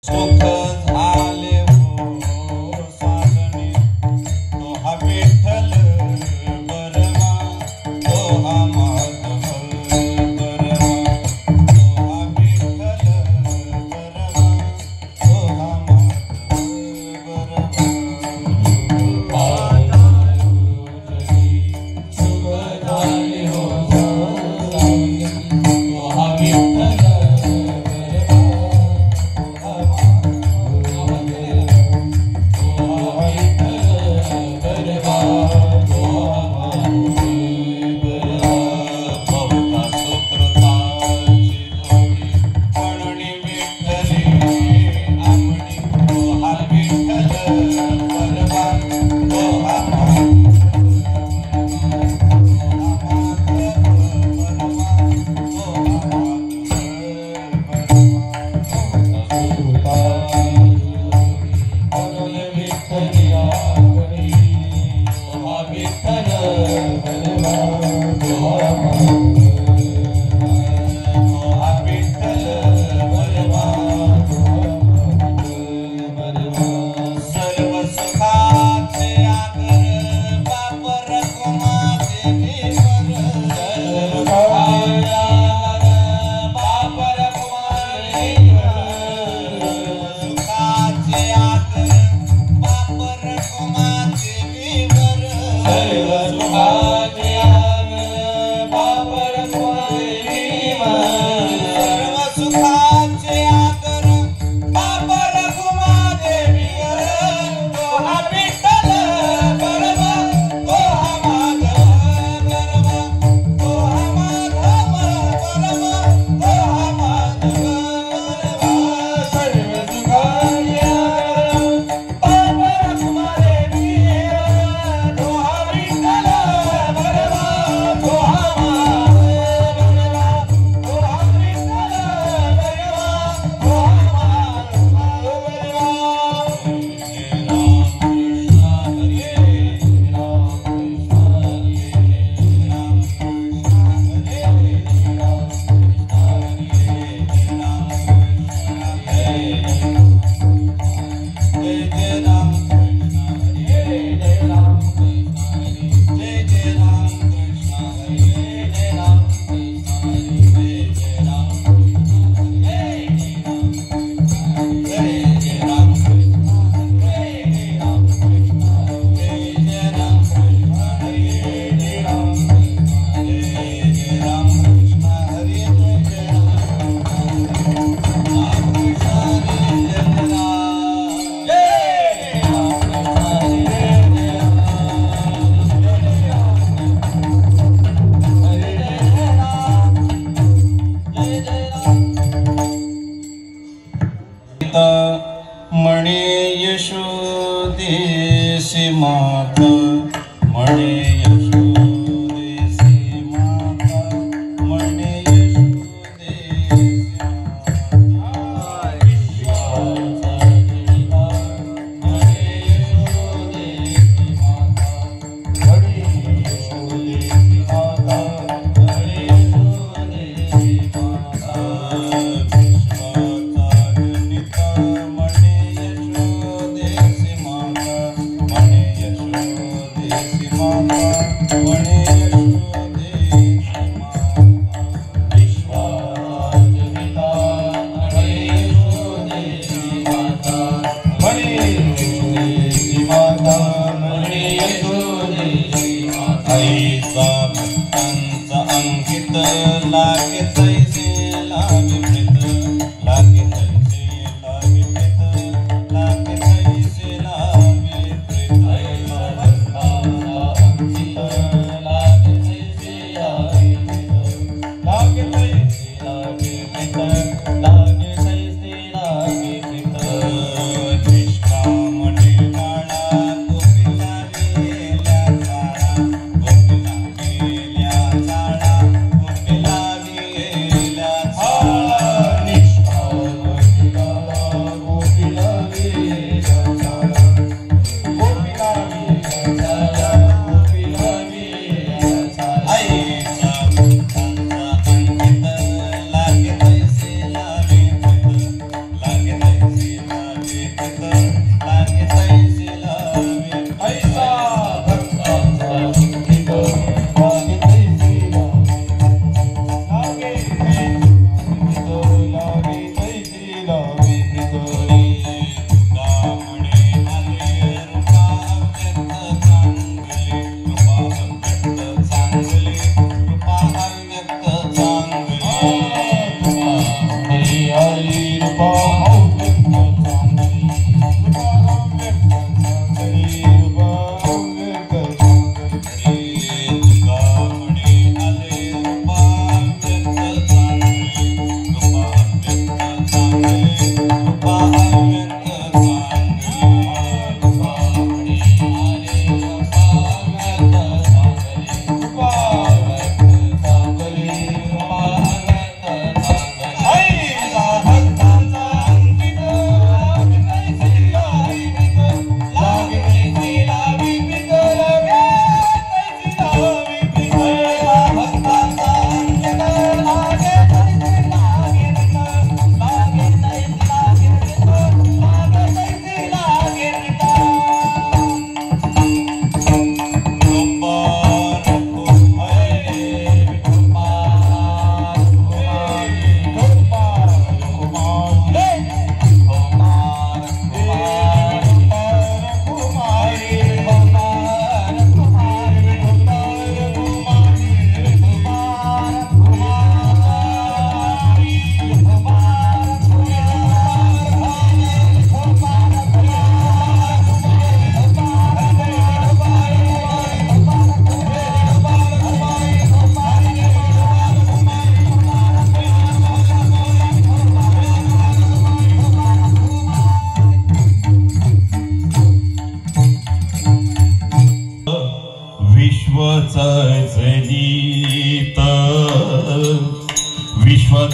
सुख झाले हो साजनी तो हा विठ्ठल बरमा तो हा माधव बरमा तो हा विठ्ठल बरमा तो हा माधव बरमा सुख झाले हो साजनी तो हा विठ्ठल मणे यशोदेसी माता मणे यशोदेसी माता मणे यशोदेसी माता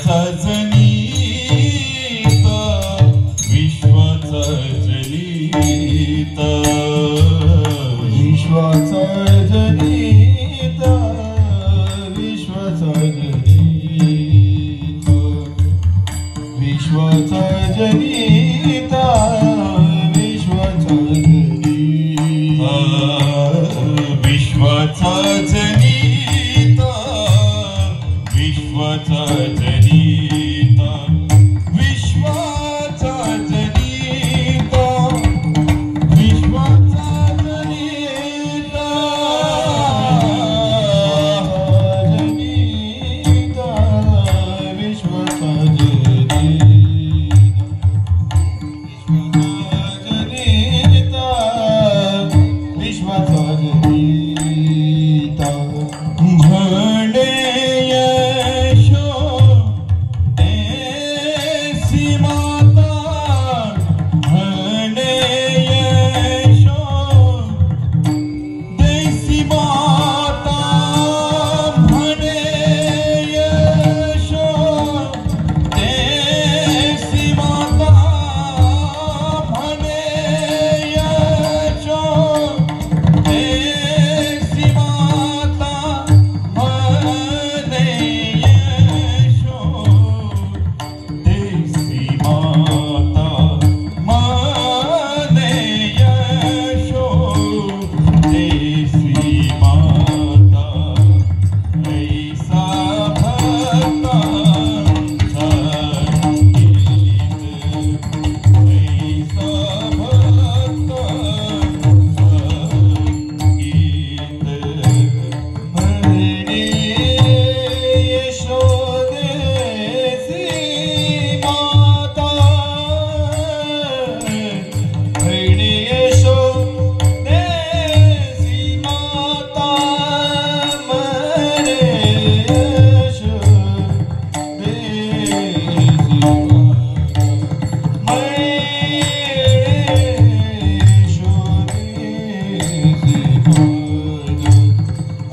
विश्वाचा जनित विश्वाचा जनित विश्वाचा जनित विश्वाचा जनित विश्वाचा जनित विश्वाचा जनित विश्वाचा जनित विश्वाचा जनित विश्वाचा जनित विश्वाचा जनित जनित विश्वाचा जनित जनित विश्वाचा जनित म्हणे यशोदेसी माता म्हणे यशोदेसी माता म्हणे यशोदेसी माता म्हणे यशोदेसी माता म्हणे यशोदेसी माता म्हणे यशोदेसी माता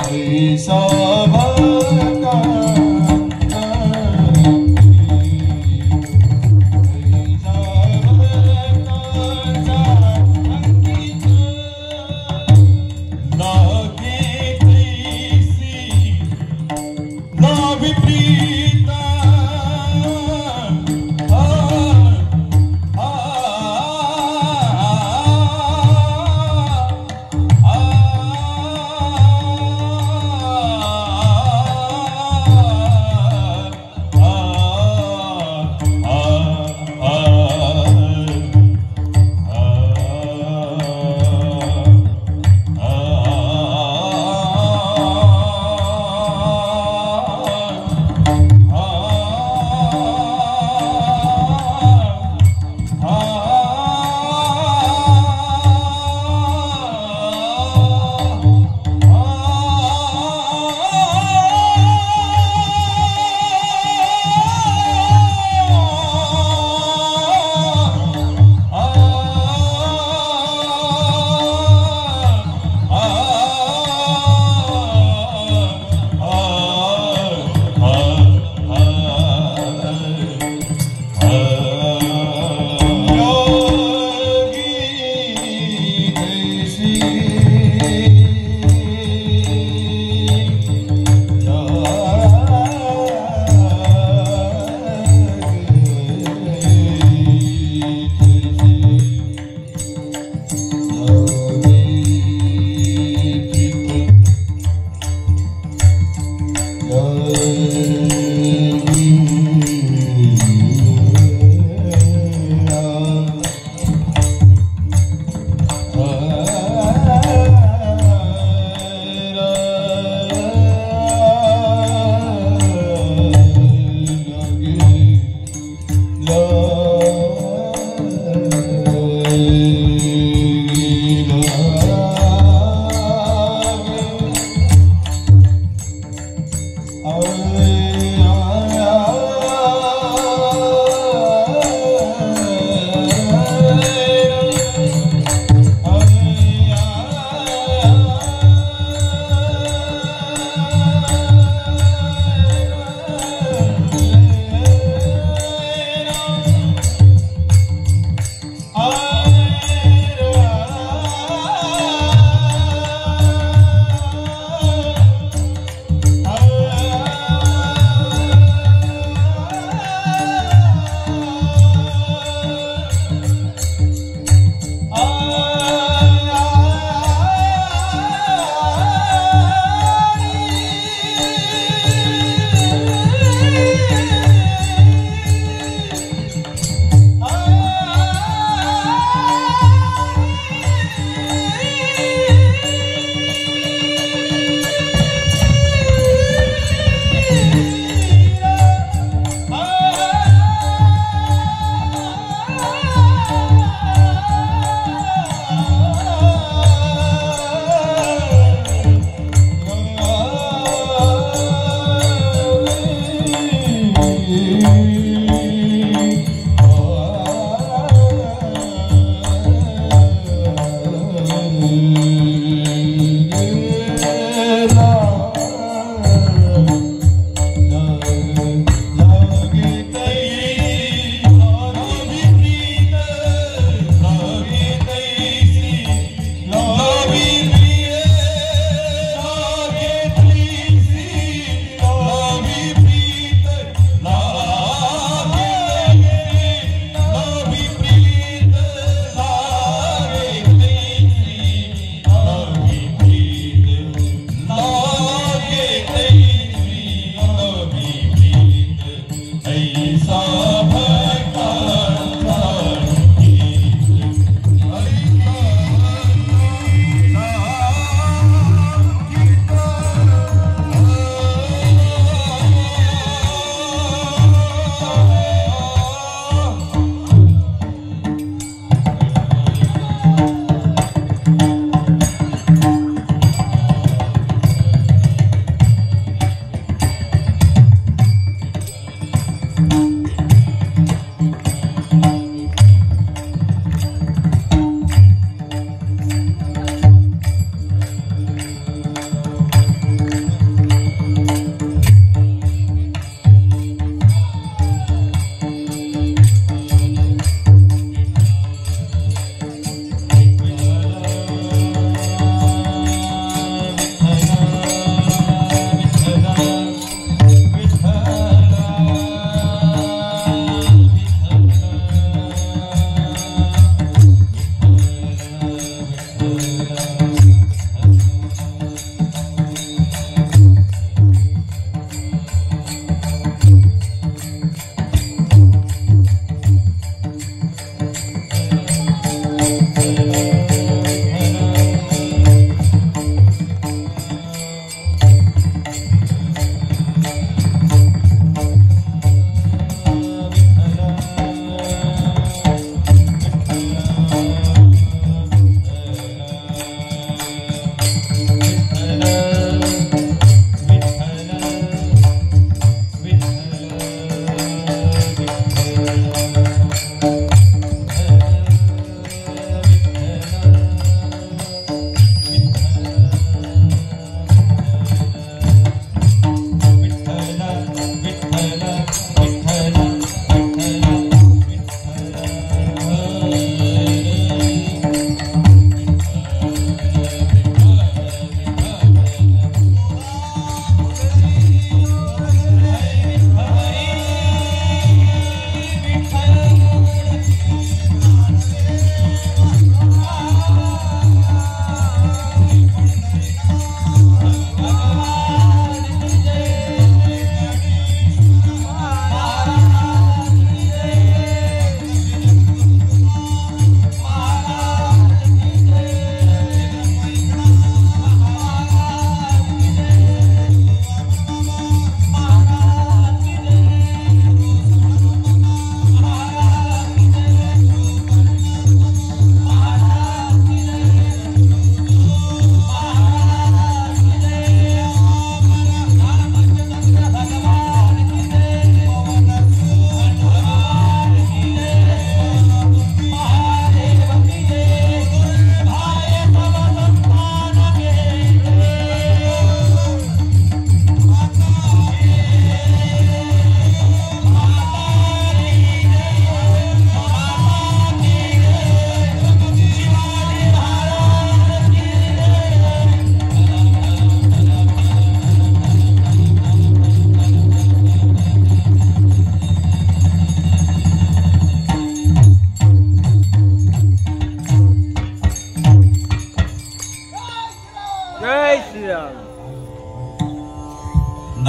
ऐसा भक्तांचा संगीत ऐसा भक्तांचा संगीत म्हणे यशोदेसी माता म्हणे यशोदेसी माता म्हणे यशोदेसी ऐसा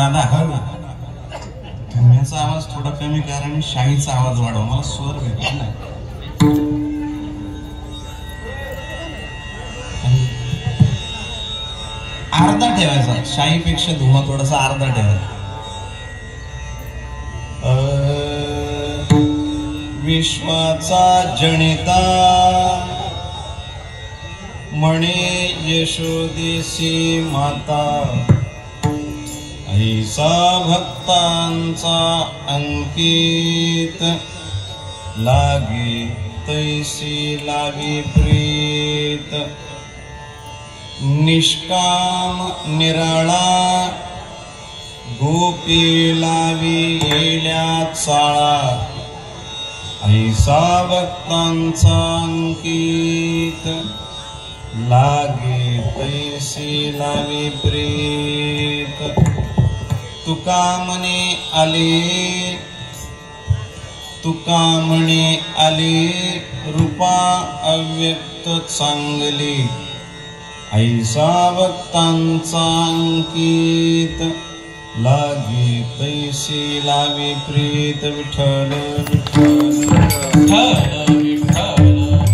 दादा खम्याचा आवाज थोडा कमी करा आणि शाहीचा आवाज वाढवा, मला स्वर भेटला नाही. अर्धा ठेवायचा, शाहीपेक्षा धुमा थोडासा अर्धा ठेवायचा. विश्वाचा जनिता म्हणे यशोदेसी माता, ऐसा भक्तांचा अंकित, लागे तैसी लावी प्रीत. निष्काम निराळा गोपी लावी येल्या चाळा, ऐसा भक्तांचा अंकित, लागे तैसी लावी प्रीत. तुका म्हणे आले रूपा अव्यक्त चांगली, ऐसा भक्तांचा अंकित, लागे तैसी लावी प्रीत. विठ्ठल विठ्ठल विठ्ठल विठ्ठल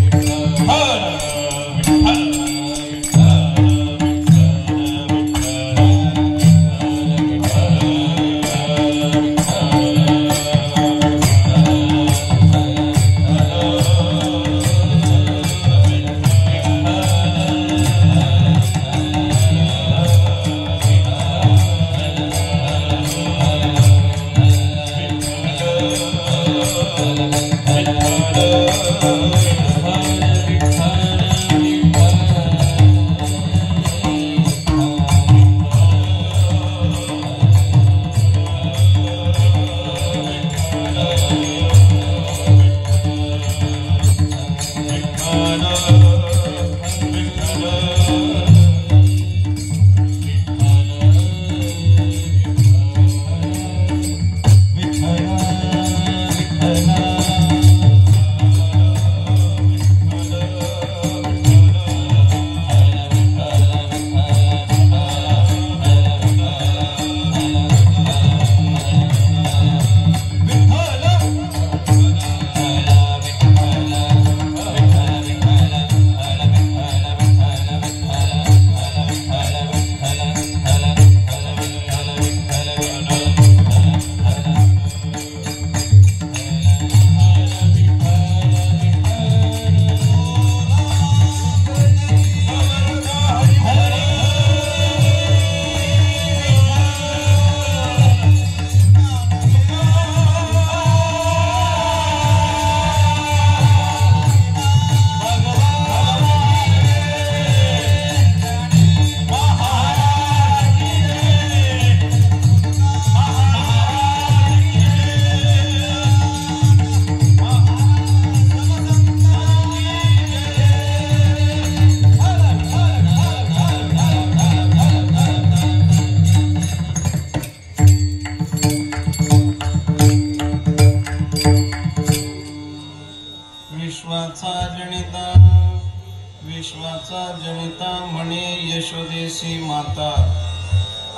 विश्वाचा जनिता म्हणे यशोदेसी माता,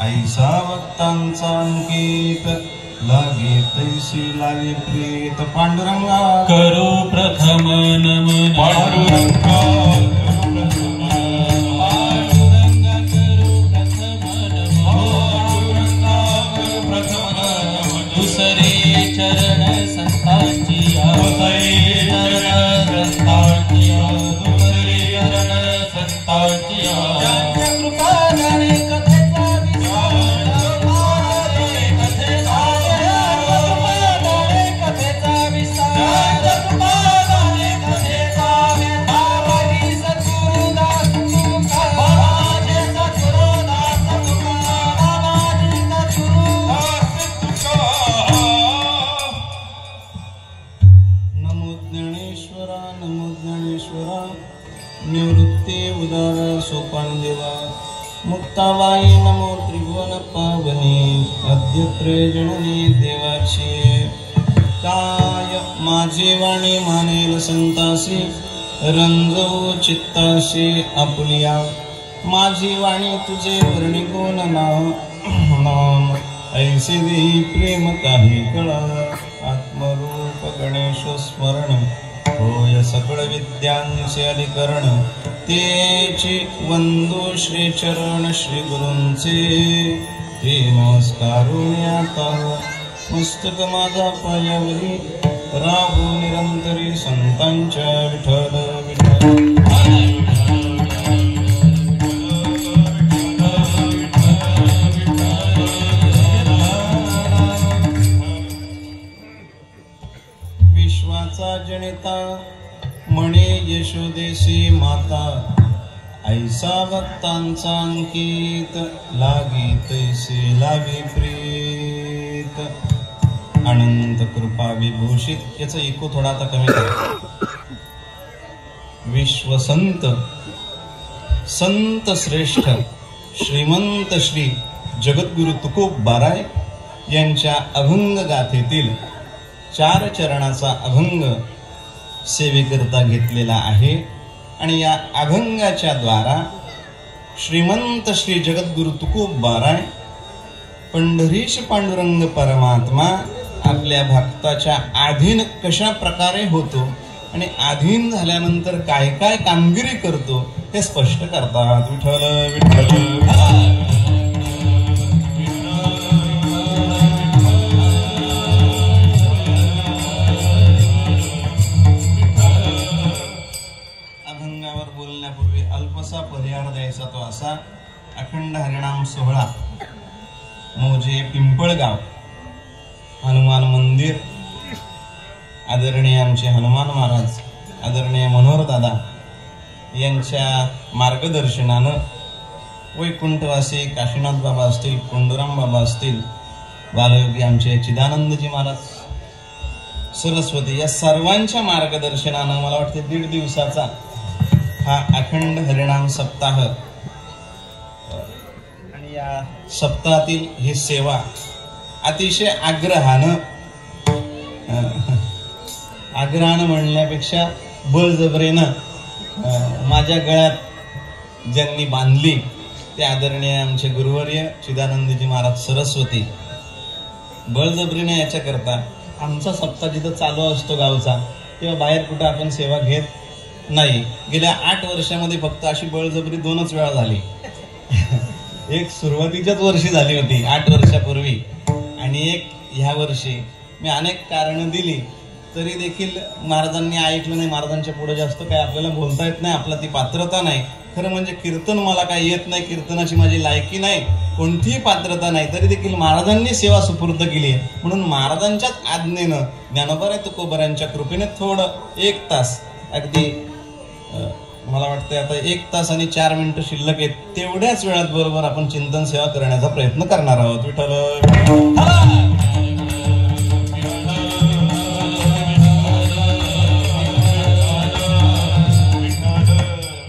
ऐसा भक्तांचा अंकित, लागे तैसी लावी प्रीत. पांडुरंगा करो प्रथम नमन, पांडुरंगा दुसरे चरण संतांची निवृत्ते उदार सोपान देवा. मुक्ताबाई नमो त्रिभुवन पावनी, अद्य प्रयोजननी देवाची. काय माझी वाणी मानेल संतासी, रंजवू चित्ताशी आपुलिया. माझी वाणी तुझे वर्णिकोन नाम, ऐसे देई प्रेम काही कळा आत्मरूप गणेश स्मरण होय सकळ विद्यांचे अधिकरण तेची वंदू श्री चरण श्री गुरूंचे ते नमस्कारून आता मस्तक माझा पायावरी राहू निरंतरी संतांच्या विठ्ठल विठ्ठल विश्वाचा जनिता म्हणे यशोदेशी माता ऐसा भक्तांचा अंकित लागी तैसे लागी प्रीत अनंत कृपा विभूषित याचा इको थोडा आता कमी करा विश्वसंत संत श्रेष्ठ श्रीमंत श्री जगद्गुरु तुकोब बाराय यांच्या अभंग गाथेतील 4 चरणाचा अभंग सेवेकरता घेतलेला आहे आणि या अभंगाच्या द्वारा श्रीमंत श्री जगद्गुरु तुकोब बाराय पंढरीश पांडुरंग परमात्मा आपल्या भक्ताच्या अधीन कशा प्रकारे होतो आणि अधीन झाल्यानंतर काय काय कामगिरी करतो हे स्पष्ट करतात विठ्ठल विठ्ठल अभंगावर बोलण्यापूर्वी अल्पसा परिहार द्यायचा तो असा अखंड हरिनाम सोहळा मोजे पिंपळगाव हनुमान मंदिर आदरणीय आमचे हनुमान महाराज आदरणीय मनोहर दादा यांच्या मार्गदर्शनानं वैकुंठवासी काशीनाथ बाबा असतील कोंडूराम बाबा असतील बालयोगी आमचे चिदानंदजी महाराज सरस्वती या सर्वांच्या मार्गदर्शनानं मला वाटते 1.5 दिवसाचा हा अखंड हरिनाम सप्ताह आणि या सप्ताहातील ही सेवा अतिशय आग्रहानं म्हणण्यापेक्षा बळजबरीनं माझ्या गळ्यात ज्यांनी बांधली ते आदरणीय आमचे गुरुवर्य चिदानंदजी महाराज सरस्वती बळजबरीने याच्या करता आमचा सप्ताह जिथं चालू असतो गावचा तेव्हा बाहेर कुठं आपण सेवा घेत नाही गेल्या 8 वर्षामध्ये फक्त अशी बळजबरी 2च वेळा झाली एक सुरुवातीच्याच वर्षी झाली होती 8 वर्षापूर्वी आणि एक ह्या वर्षी मी अनेक कारणं दिली तरी देखील महाराजांनी ऐकलं नाही महाराजांच्या पुढे जास्त काय आपल्याला बोलता येत नाही आपला ती पात्रता नाही खरं म्हणजे कीर्तन मला काही येत नाही कीर्तनाची माझी लायकी नाही कोणतीही पात्रता नाही तरी देखील महाराजांनी सेवा सुपूर्द केली म्हणून महाराजांच्याच आज्ञेनं ज्ञानोबा तुकोबारांच्या कृपेने थोडं 1 तास अगदी मला वाटतं आता 1 तास आणि 4 मिनिटं शिल्लक आहेत तेवढ्याच वेळात बरोबर आपण चिंतन सेवा करण्याचा प्रयत्न करणार आहोत विठ्ठल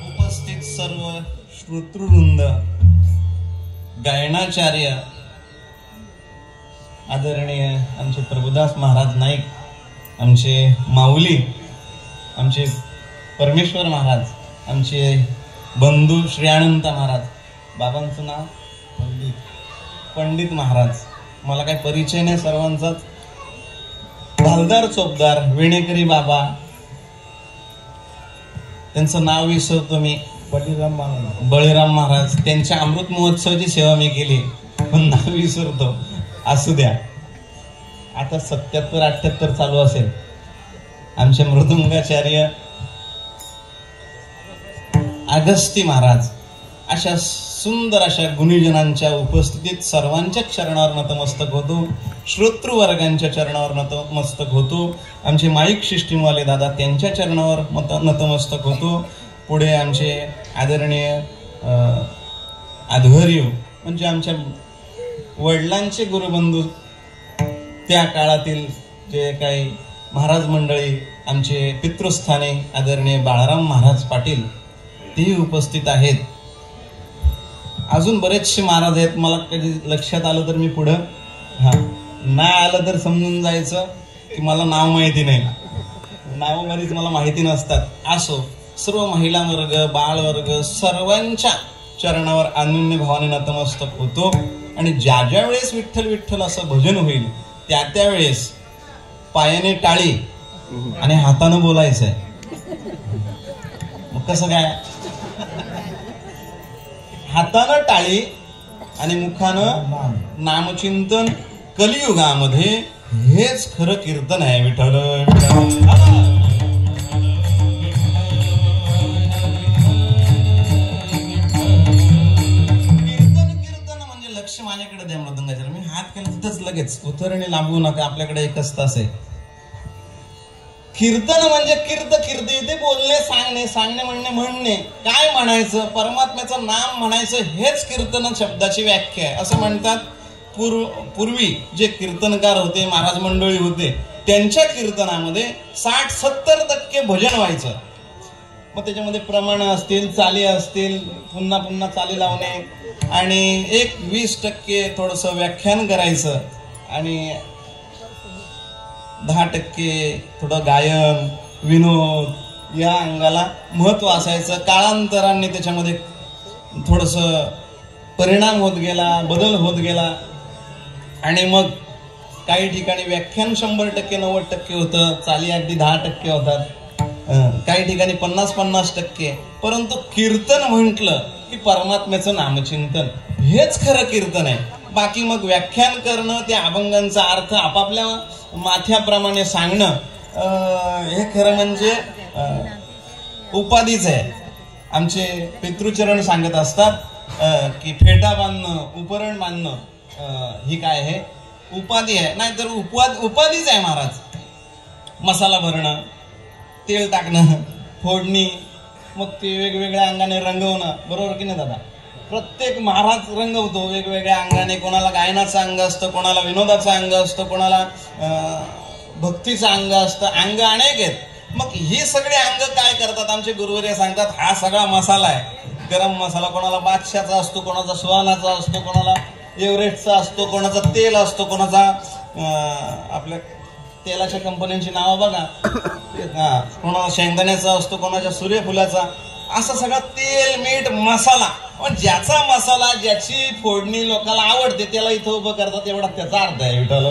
उपस्थित सर्व श्रोतृवृंद गायनाचार्य आदरणीय आमचे प्रभुदास महाराज नाईक आमचे माऊली आमचे परमेश्वर महाराज आमचे बंधू श्री अनंत महाराज बाबांचं नाव पंडित महाराज मला काही परिचय नाही सर्वांचाच भालदार चोपदार वेणेकरी बाबा त्यांचं नाव विसरतो मी बळीराम महाराज त्यांच्या अमृत महोत्सवाची सेवा मी केली पण नाव विसरतो असू द्या आता 77-78 चालू असेल आमचे मृदुंगाचार्य अगस्ती महाराज अशा सुंदर अशा गुणीजनांच्या उपस्थितीत सर्वांच्या चरणावर नतमस्तक होतो श्रोतृवर्गांच्या चरणावर नतमस्तक होतो आमचे माईक सिस्टीमवाले दादा त्यांच्या चरणावर नतमस्तक होतो पुढे आमचे आदरणीय आध्वर्य म्हणजे आमच्या वडिलांचे गुरुबंधू त्या काळातील जे काही महाराज मंडळी आमचे पितृस्थानी आदरणीय बाळाराम महाराज पाटील तेही उपस्थित आहेत अजून बरेचसे महाराज आहेत मला कधी लक्षात आलं तर मी पुढं नाही आलं तर समजून जायचं की मला नाव माहिती नाही नाव बरीच मला माहिती नसतात असो सर्व महिला वर्ग बाळ वर्ग सर्वांच्या चरणावर अनन्य भावाने नतमस्तक होतो आणि ज्या ज्या वेळेस विठ्ठल विठ्ठल असं भजन होईल त्या त्यावेळेस पायाने टाळी आणि हातानं बोलायचंय. मग कसं काय? हातानं टाळी आणि मुखानं नामचिंतन. कलियुगामध्ये हेच खरं कीर्तन आहे. विठ्ठल कीर्तन म्हणजे लक्ष माझ्याकडे द्या मृदंगाच्या. मी हात केला तिथंच लगेच उतरणी लांबू नका. आपल्याकडे एकच तास आहे. कीर्तन म्हणजे कीर्ती ते बोलणे, सांगणे म्हणणे. काय म्हणायचं? परमात्म्याचं नाम म्हणायचं. हेच कीर्तन शब्दाची व्याख्या आहे. असं म्हणतात पूर्वी जे कीर्तनकार होते, महाराज मंडळी होते, त्यांच्या कीर्तनामध्ये 60-70% भजन व्हायचं. मग त्याच्यामध्ये प्रमाण असतील, चाली असतील, पुन्हा पुन्हा चाली लावणे आणि 1-20% थोडंसं व्याख्यान करायचं आणि 10% थोडं गायन, विनोद या अंगाला महत्व असायचं. काळांतराने त्याच्यामध्ये थोडंसं परिणाम होत गेला, बदल होत गेला आणि मग काही ठिकाणी व्याख्यान 100% 90% होतं, चाली अगदी 10% होतात, काही ठिकाणी 50-50%. परंतु कीर्तन म्हटलं की परमात्म्याचं नामचिंतन हेच खरं कीर्तन आहे. बाकी मग व्याख्यान करणं, त्या अभंगांचा अर्थ आपापल्या माथ्याप्रमाणे सांगणं हे खरं म्हणजे उपाधीच आहे. आमचे पितृचरण सांगत असतात की फेटा बांधणं, उपरण बांधणं ही काय आहे? उपाधी आहे. नाहीतर उपाधीच आहे महाराज. मसाला भरणं, तेल टाकणं, फोडणी, मग ते वेगवेगळ्या अंगाने रंगवणं. बरोबर की नाही दादा? प्रत्येक महाराज रंगवतो वेगवेगळ्या अंगाने. कोणाला गायनाचं अंग असतं, कोणाला विनोदाचं अंग असतं, कोणाला भक्तीचं अंग असतं. अंग अनेक आहेत. मग ही सगळे अंग काय करतात? आमचे गुरुवर्य सांगतात हा सगळा मसाला आहे. गरम मसाला कोणाला बादशाचा असतो, कोणाचा सुहानाचा असतो, कोणाला एव्हरेस्टचा असतो, कोणाचा तेल असतो, कोणाचा आपल्या तेलाच्या कंपन्यांची नावं बघा, कोणाला शेंगदाण्याचा असतो, कोणाच्या सूर्यफुलाचा. असा सगळा तेल, मीठ, मसाला. पण ज्याचा मसाला, ज्याची फोडणी लोकांना आवडते त्याला इथं उभं करतात. एवढा त्याचा अर्थ आहे. विठ्ठल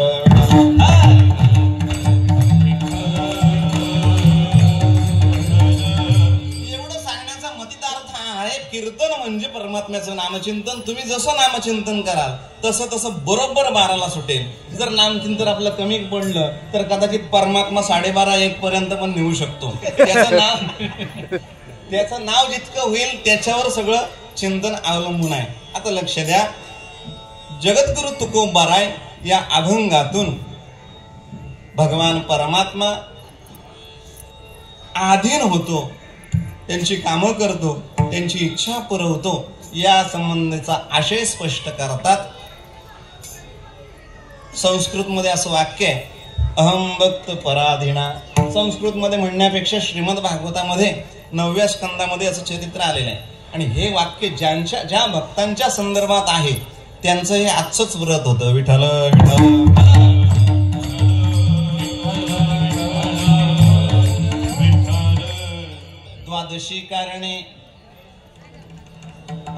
एवढं सांगण्याचा मतितार्थ हा आहे. कीर्तन म्हणजे परमात्म्याचं नामचिंतन. तुम्ही जसं नामचिंतन कराल तसं तसं बरोबर 12ला सुटेल. जर नामचिंतन आपलं कमी पडलं तर कदाचित परमात्मा 12:30-1 पर्यंत पण नेऊ शकतो. त्याचं नाव जितकं होईल त्याच्यावर सगळं चिंतन अवलंबून आहे. आता लक्ष द्या. जगद्गुरु तुकोबाराय या अभंगातून भगवान परमात्मा आधीन होतो, त्यांची कामं करतो, त्यांची इच्छा पुरवतो या संबंधीचा आशय स्पष्ट करतात. संस्कृत मध्ये असं वाक्य आहे, अहम भक्त पराधीना. संस्कृत मध्ये म्हणण्यापेक्षा श्रीमद भागवतामध्ये 9व्या स्कंदामध्ये असं चरित्र आलेलं आहे. आणि हे वाक्य ज्या भक्तांच्या संदर्भात आहे त्यांचं हे आजचंच व्रत होतं. विठ्ठल द्वादशी कारणे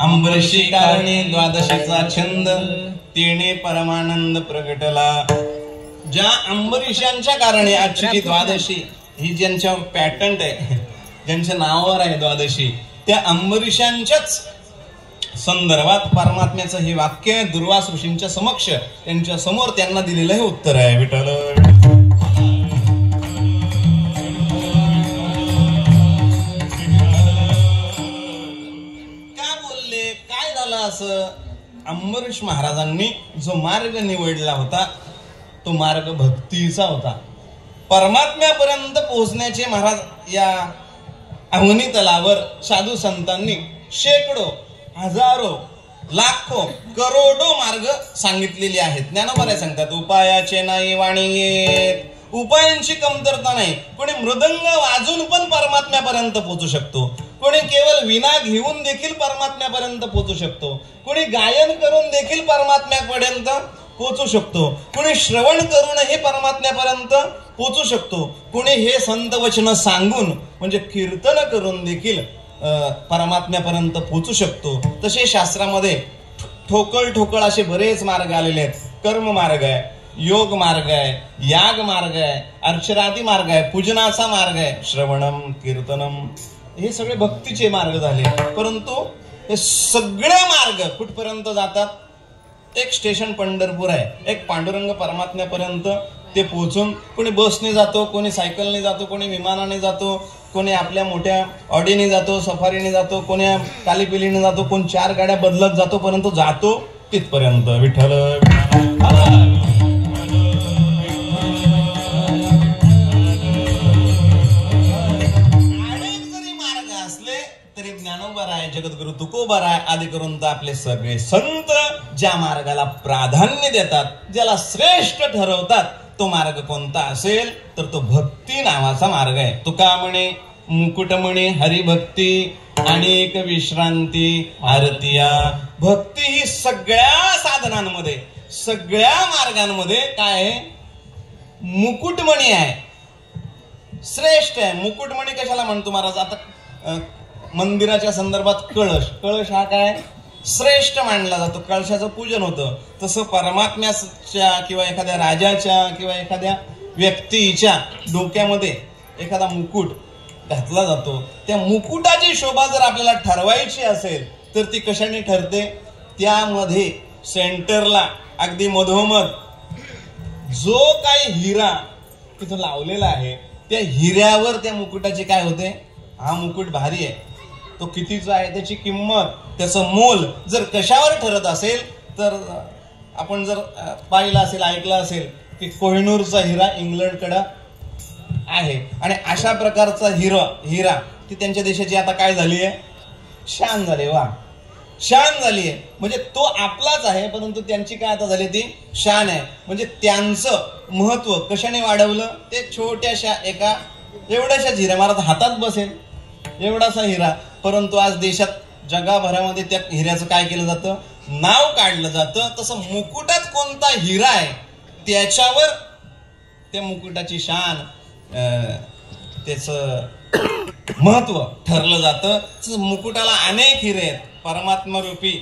अंबरीशी कारणे द्वादशीचा छंद तिने परमानंद प्रगटला. ज्या अंबरीशांच्या कारणे आजची जी द्वादशी ही ज्यांच्यावर पॅटंट आहे, ज्यांच्या नावावर आहे द्वादशी, त्या अंबरीशांच्याच संदर्भात परमात्म्याचं हे वाक्य दुर्वास ऋषींच्या समक्ष त्यांच्या समोर त्यांना दिलेलं हे उत्तर आहे. विठ्ठल का बोलले? काय झालं असं? अंबरीश महाराजांनी जो मार्ग निवडला होता तो मार्ग भक्तीचा होता. परमात्म्यापर्यंत पोहोचण्याचे महाराज या अवनी तलावर साधू संतांनी शेकडो, हजारो, लाखो, करोडो मार्ग सांगितलेले आहेत. ज्ञानोबा सांगतात उपायाचे नाही वाणी येत. उपायांची कमतरता नाही. कोणी मृदंग वाजून पण परमात्म्यापर्यंत पोहोचू शकतो. कोणी केवळ विना घेऊन देखील परमात्म्यापर्यंत पोहोचू शकतो. कोणी गायन करून देखील परमात्म्यापर्यंत पोहोचू शकतो. कोणी श्रवण करूनही परमात्म्यापर्यंत पोहोचू शकतो. कोणी हे संत वचन सांगून म्हणजे कीर्तन करून देखील परमात्म्यापर्यंत पोहोचू शकतो. तसे शास्त्रामध्ये ठोकळ असे बरेच मार्ग आलेले आहेत. कर्म मार्ग आहे, योग मार्ग आहे, याग मार्ग आहे, अर्चनादी मार्ग आहे, पूजनाचा मार्ग आहे, श्रवणम कीर्तनम, हे सगळे भक्तीचे मार्ग झाले. परंतु हे सगळे मार्ग कुठपर्यंत जातात? एक स्टेशन पंढरपूर आहे, एक पांडुरंग परमात्म्यापर्यंत ते पोहोचून कोणी बसने जातो, कोणी सायकलने जातो, कोणी विमानाने जातो, कोणी आपल्या मोठ्या ऑडीने जातो, सफारीने जातो, कोणी कालीपिलीने जातो, कोण 4 गाड्या बदलत जातो, परंतु जातो तिथपर्यंत. विठ्ठल अनेक जरी मार्ग असले तरी ज्ञानोबा राय, जगद्गुरु तुकोबा राय आदी करून तर आपले सगळे संत ज्या मार्गाला प्राधान्य देतात, ज्याला श्रेष्ठ ठरवतात, तो मार्ग कोणता असेल तर तो भक्ती नावाचा मार्ग आहे. तुका म्हणे मुकुट म्हणे हरिभक्ती अनेक विश्रांती आरतिया. भक्ती ही सगळ्या साधनांमध्ये, सगळ्या मार्गांमध्ये काय आहे? मुकुटमणी आहे, श्रेष्ठ आहे. मुकुटमणी कशाला म्हणतो महाराज? आता मंदिराच्या संदर्भात कळश हा काय श्रेष्ठ मानला जातो, कळशाचं पूजन होतं. तसं परमात्म्याच्या किंवा एखाद्या राजाच्या किंवा एखाद्या व्यक्तीच्या डोक्यामध्ये एखादा मुकुट घातला जातो. त्या मुकुटाची शोभा जर आपल्याला ठरवायची असेल तर ती कशाने ठरते? त्यामध्ये सेंटरला अगदी मधोमध जो काही हिरा तिथं लावलेला आहे, त्या हिऱ्यावर त्या मुकुटाची काय होते? हा मुकुट भारी आहे, तो कितीचा आहे, त्याची किंमत, त्याचं मोल जर कशावर ठरत असेल तर आपण जर पाहिलं असेल, ऐकलं असेल की कोहिनूरचा हिरा इंग्लंडकडं आहे आणि अशा प्रकारचा हिरा ती त्यांच्या देशाची आता काय झाली आहे? शान झाली. वा, शान झाली आहे. म्हणजे तो आपलाच आहे, परंतु त्यांची काय आता झाली? ती शान आहे. म्हणजे त्यांचं महत्व कशाने वाढवलं? ते छोट्याशा एका एवढ्याशा हिरा, महाराज हातात बसेल एवढासा हिरा, परंतु आज देशात जगाभरामध्ये त्या हिऱ्याचं काय केलं जातं? नाव काढलं जातं. तसं मुकुटात कोणता हिरा आहे त्याच्यावर त्या मुकुटाची शान, त्याचं महत्व ठरलं जातं. मुकुटाला अनेक हिरे आहेत, परमात्मा रूपी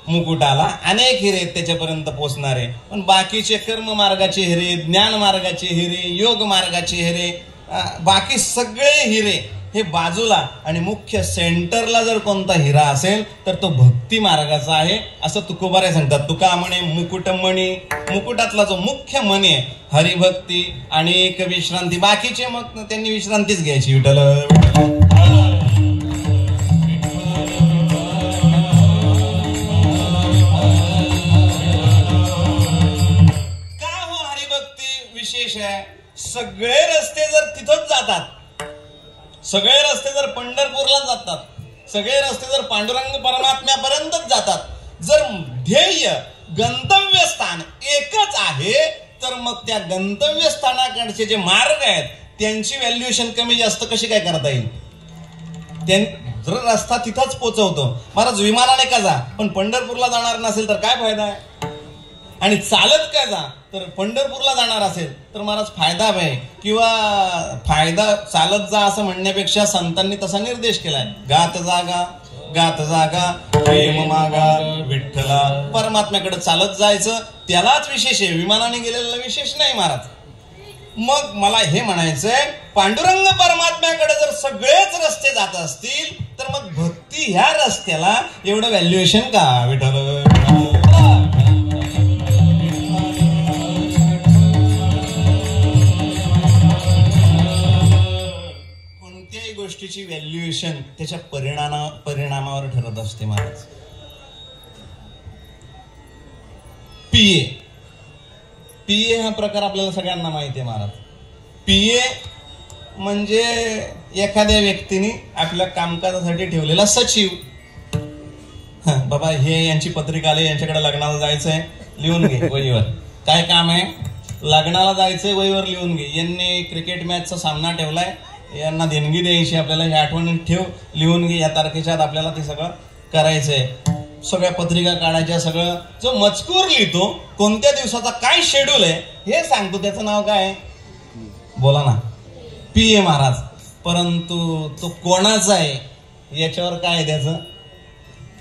मुकुटाला अनेक हिरे आहेत त्याच्यापर्यंत पोहोचणारे. पण बाकीचे कर्म मार्गाचे हिरे, ज्ञान मार्गाचे हिरे, योग मार्गाचे हिरे, बाकी सगळे हिरे हे बाजूला, आणि मुख्य सेंटरला जर कोणता हिरा असेल तर तो भक्ती मार्गाचा आहे असं तुकोबाराय सांगतात. तुका म्हणे मुकुटमणी, मुकुटातला जो मुख्य मणी आहे हरिभक्ती अनेक विश्रांती. बाकीचे मग त्यांनी विश्रांतीच घ्यायची. विठ्ठल का हो हरिभक्ती विशेष आहे? सगळे रस्ते जर तिथंच जातात, सगळे रस्ते जर पंढरपूरला जातात, सगळे रस्ते जर पांडुरंग परमात्म्यापर्यंतच जातात, जर ध्येय गंतव्यस्थान एकच आहे तर मग त्या गंतव्यस्थानाकडचे जे मार्ग आहेत त्यांची व्हॅल्युएशन कमी जास्त कशी काय करता येईल? जर रस्ता तिथंच पोहोचवतो, महाराज विमानाने का जा, पण पंढरपूरला जाणार नसेल तर काय फायदा आहे? आणि चालत काय जा, तर पंढरपूरला जाणार असेल तर महाराज फायदा आहे. किंवा फायदा चालत जा असं म्हणण्यापेक्षा संतांनी तसा निर्देश केलाय, गात जागा प्रेम मागा विठ्ठला. परमात्म्याकडे चालत जायचं, त्यालाच विशेष आहे, विमानाने गेलेला विशेष नाही महाराज. मग मला हे म्हणायचंय, पांडुरंग परमात्म्याकडे जर सगळेच रस्ते जात असतील तर मग भक्ती ह्या रस्त्याला एवढं व्हॅल्युएशन का? विठ्ठल गोष्टीची व्हॅल्युएशन त्याच्या परिणामावर ठरत असते महाराज. पीए हा प्रकार आपल्याला सगळ्यांना माहिती आहे महाराज. पीए म्हणजे एखाद्या व्यक्तीने आपल्या कामकाजासाठी ठेवलेला सचिव. बाबा हे यांची पत्रिका आली, यांच्याकडे लग्नाला जायचंय, लिहून घे वहीवर. काय काम आहे? लग्नाला जायचंय, वहीवर लिहून घे. यांनी क्रिकेट मॅचचा सामना ठेवलाय, यांना देणगी द्यायची, आपल्याला हे आठवणीत ठेव, लिहून घे, या तारखेच्या आत आपल्याला ते सगळं करायचंय. सगळ्या पत्रिका काढायच्या, सगळं जो मजकूर लिहितो, कोणत्या दिवसाचा काय शेड्यूल आहे हे सांगतो, त्याचं नाव काय? बोला ना, पीए महाराज. परंतु तो कोणाचा आहे याच्यावर काय आहे त्याचं?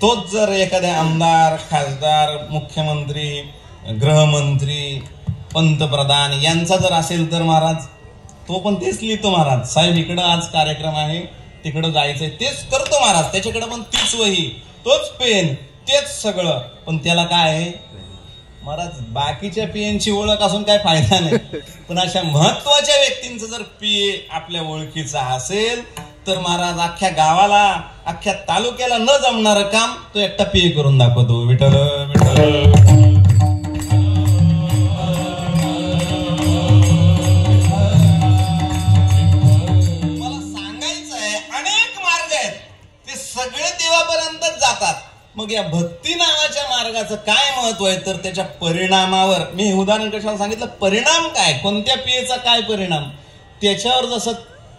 तोच जर एखाद्या आमदार, खासदार, मुख्यमंत्री, गृहमंत्री, पंतप्रधान यांचा जर असेल तर महाराज तो पण तेच लिहितो महाराज. साहेब इकडं आज कार्यक्रम आहे, तिकडं जायचंय, तेच करतो महाराज. त्याच्याकडे पण तीच वही, तोच पेन, तेच सगळं. पण त्याला काय आहे महाराज, बाकीच्या पेनची ओळख असून काय फायदा नाही. पण अशा महत्वाच्या व्यक्तींचं जर पीए आपल्या ओळखीचा असेल तर महाराज अख्ख्या गावाला, अख्ख्या तालुक्याला न जमणारं काम तो एकटा पीए करून दाखवतो. विठ्ठल विठ्ठल. सगळे देवापर्यंतच जातात. मग या भक्ती नावाच्या मार्गाचं काय महत्व आहे तर त्याच्या परिणामावर. मी हे उदाहरण कशाला सांगितलं, परिणाम काय, कोणत्या पियेचा काय परिणाम, त्याच्यावर जसं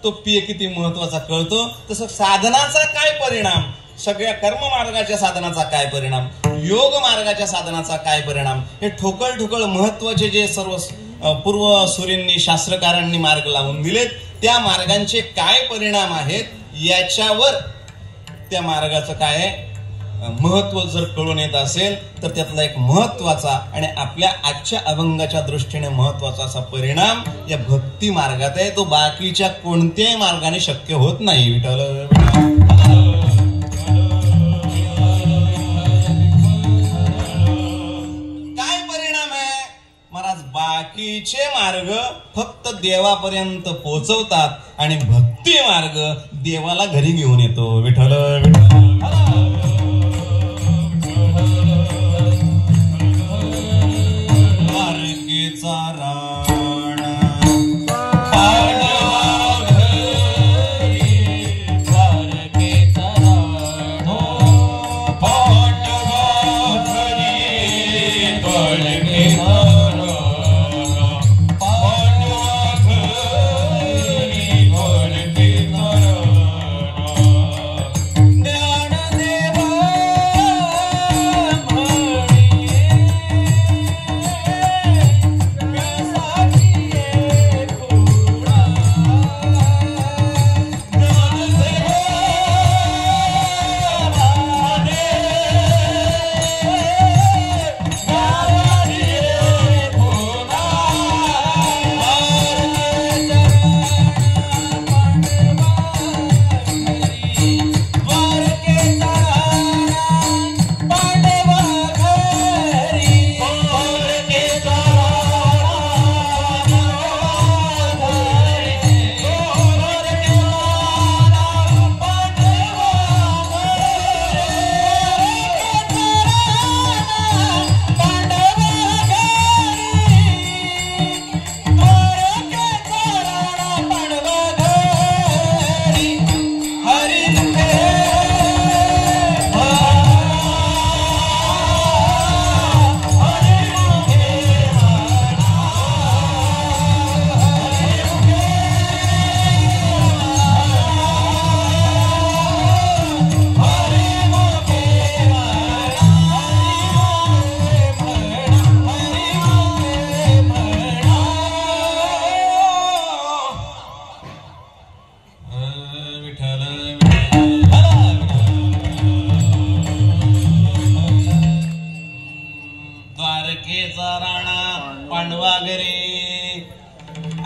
तो पिय किती महत्वाचा कळतो तसं साधनाचा काय परिणाम, सगळ्या कर्म मार्गाच्या साधनाचा काय परिणाम, योग मार्गाच्या साधनाचा काय परिणाम, हे ठोकळ महत्वाचे जे सर्व पूर्व सूर्यांनी, शास्त्रकारांनी मार्ग लावून दिलेत त्या मार्गांचे काय परिणाम आहेत याच्यावर त्या मार्गाचं काय महत्व जर कळून येत असेल तर त्यातला एक महत्वाचा आणि आपल्या आजच्या अभंगाच्या दृष्टीने महत्वाचा असा परिणाम या भक्ती मार्गात आहे. तो बाकीच्या कोणत्याही मार्गाने शक्य होत नाही. विठ्ठल. काय परिणाम आहे महाराज, बाकीचे मार्ग फक्त देवापर्यंत पोहोचवतात आणि भक्ती मार्ग देवाला घरी घेऊन येतो. विठ्ठल विठ्ठल.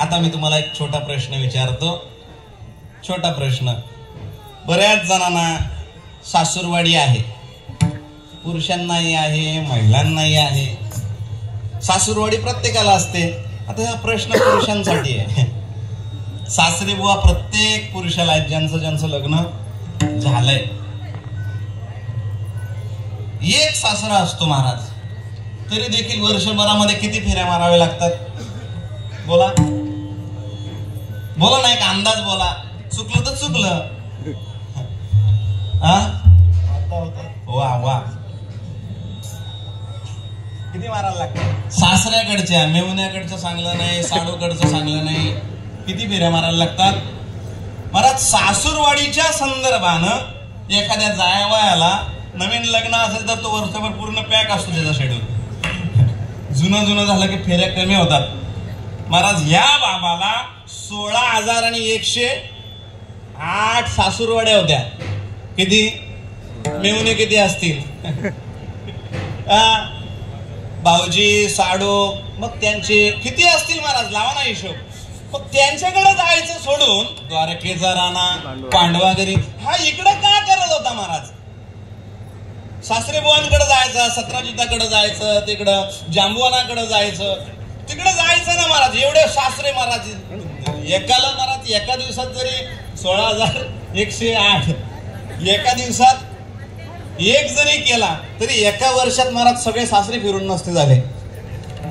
आता मी तुम्हाला एक छोटा प्रश्न विचारतो. छोटा प्रश्न. बऱ्याच जणांना सासूरवाडी आहे, पुरुषांनाही आहे, महिलांनाही आहे. सासूरवाडी प्रत्येकाला असते. आता हा प्रश्न पुरुषांसाठी आहे. सासरी बुवा प्रत्येक पुरुषाला ज्यांचं लग्न झालंय. एक सासरा असतो महाराज, तरी देखील वर्षभरामध्ये किती फेऱ्या माराव्या लागतात? बोला बोला, नाही का अंदाज बोला. चुकलं तर चुकलं. वा वा, किती मारायला लागतं? सासऱ्याकडच्या, मेहुण्याकडचं चांगलं नाही, साडूकडचं चांगलं नाही, किती फेऱ्या मारायला लागतात महाराज? सासूरवाडीच्या संदर्भानं एखाद्या जायवायाला नवीन लग्न असेल तर तो वर्षभर पूर्ण पॅक असतो त्याचा शेड्यूल. जुनं झालं की फेऱ्या कमी होतात महाराज. या बाबाला 16,108 सासूरवाड्या होत्या. किती? मेहुणे किती असतील? भाऊजी साडू मग त्यांचे किती असतील महाराज? लावा ना हिशोब. मग त्यांच्याकडे जायचं सोडून द्वारकेचा राणा पांडवागरी हा इकडं का करत होता महाराज? सासरे बुवांकडे जायचं, सत्राजिताकडे जायचं, तिकडं जांबुवानाकडे जायचं, तिकडे जायचं ना महाराज. एवढे सासरे महाराज एकाला महाराज एका दिवसात जरी 16,108 एका दिवसात एक जरी केला तरी एका वर्षात महाराज सगळे सासरे फिरून नसते झाले.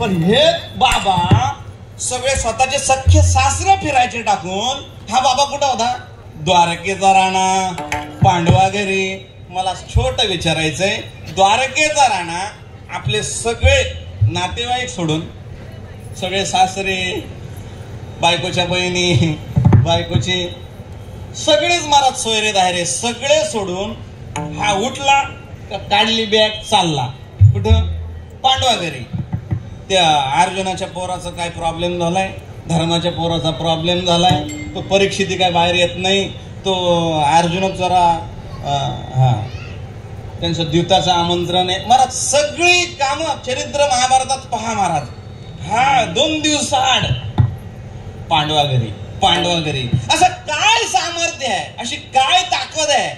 पण हे बाबा सगळे स्वतःचे सख्खे सासरे फिरायचे टाकून हा बाबा कुठं होता? द्वारकेचा राणा पांडवागरी. मला छोट विचारायचंय, द्वारकेचा राणा आपले सगळे नातेवाईक सोडून सगळे सासरे, बायकोच्या बहिणी, बायकोचे सगळेच महाराज सोयरे दायरे सगळे सोडून हा उठला, काढली बॅग, चालला कुठं? पांडवागरी. त्या अर्जुनाच्या पोराचा काय प्रॉब्लेम झालाय, धर्माच्या पोराचा प्रॉब्लेम झालाय, तो परीक्षित काय बाहेर येत नाही, तो अर्जुन जरा त्यांचं द्यूताचं आमंत्रण आहे महाराज. सगळी कामं चरित्र महाभारतात पहा महाराज. हा 2 दिवस आड पांडवागरी. असं काय सामर्थ्य आहे, अशी काय ताकद आहे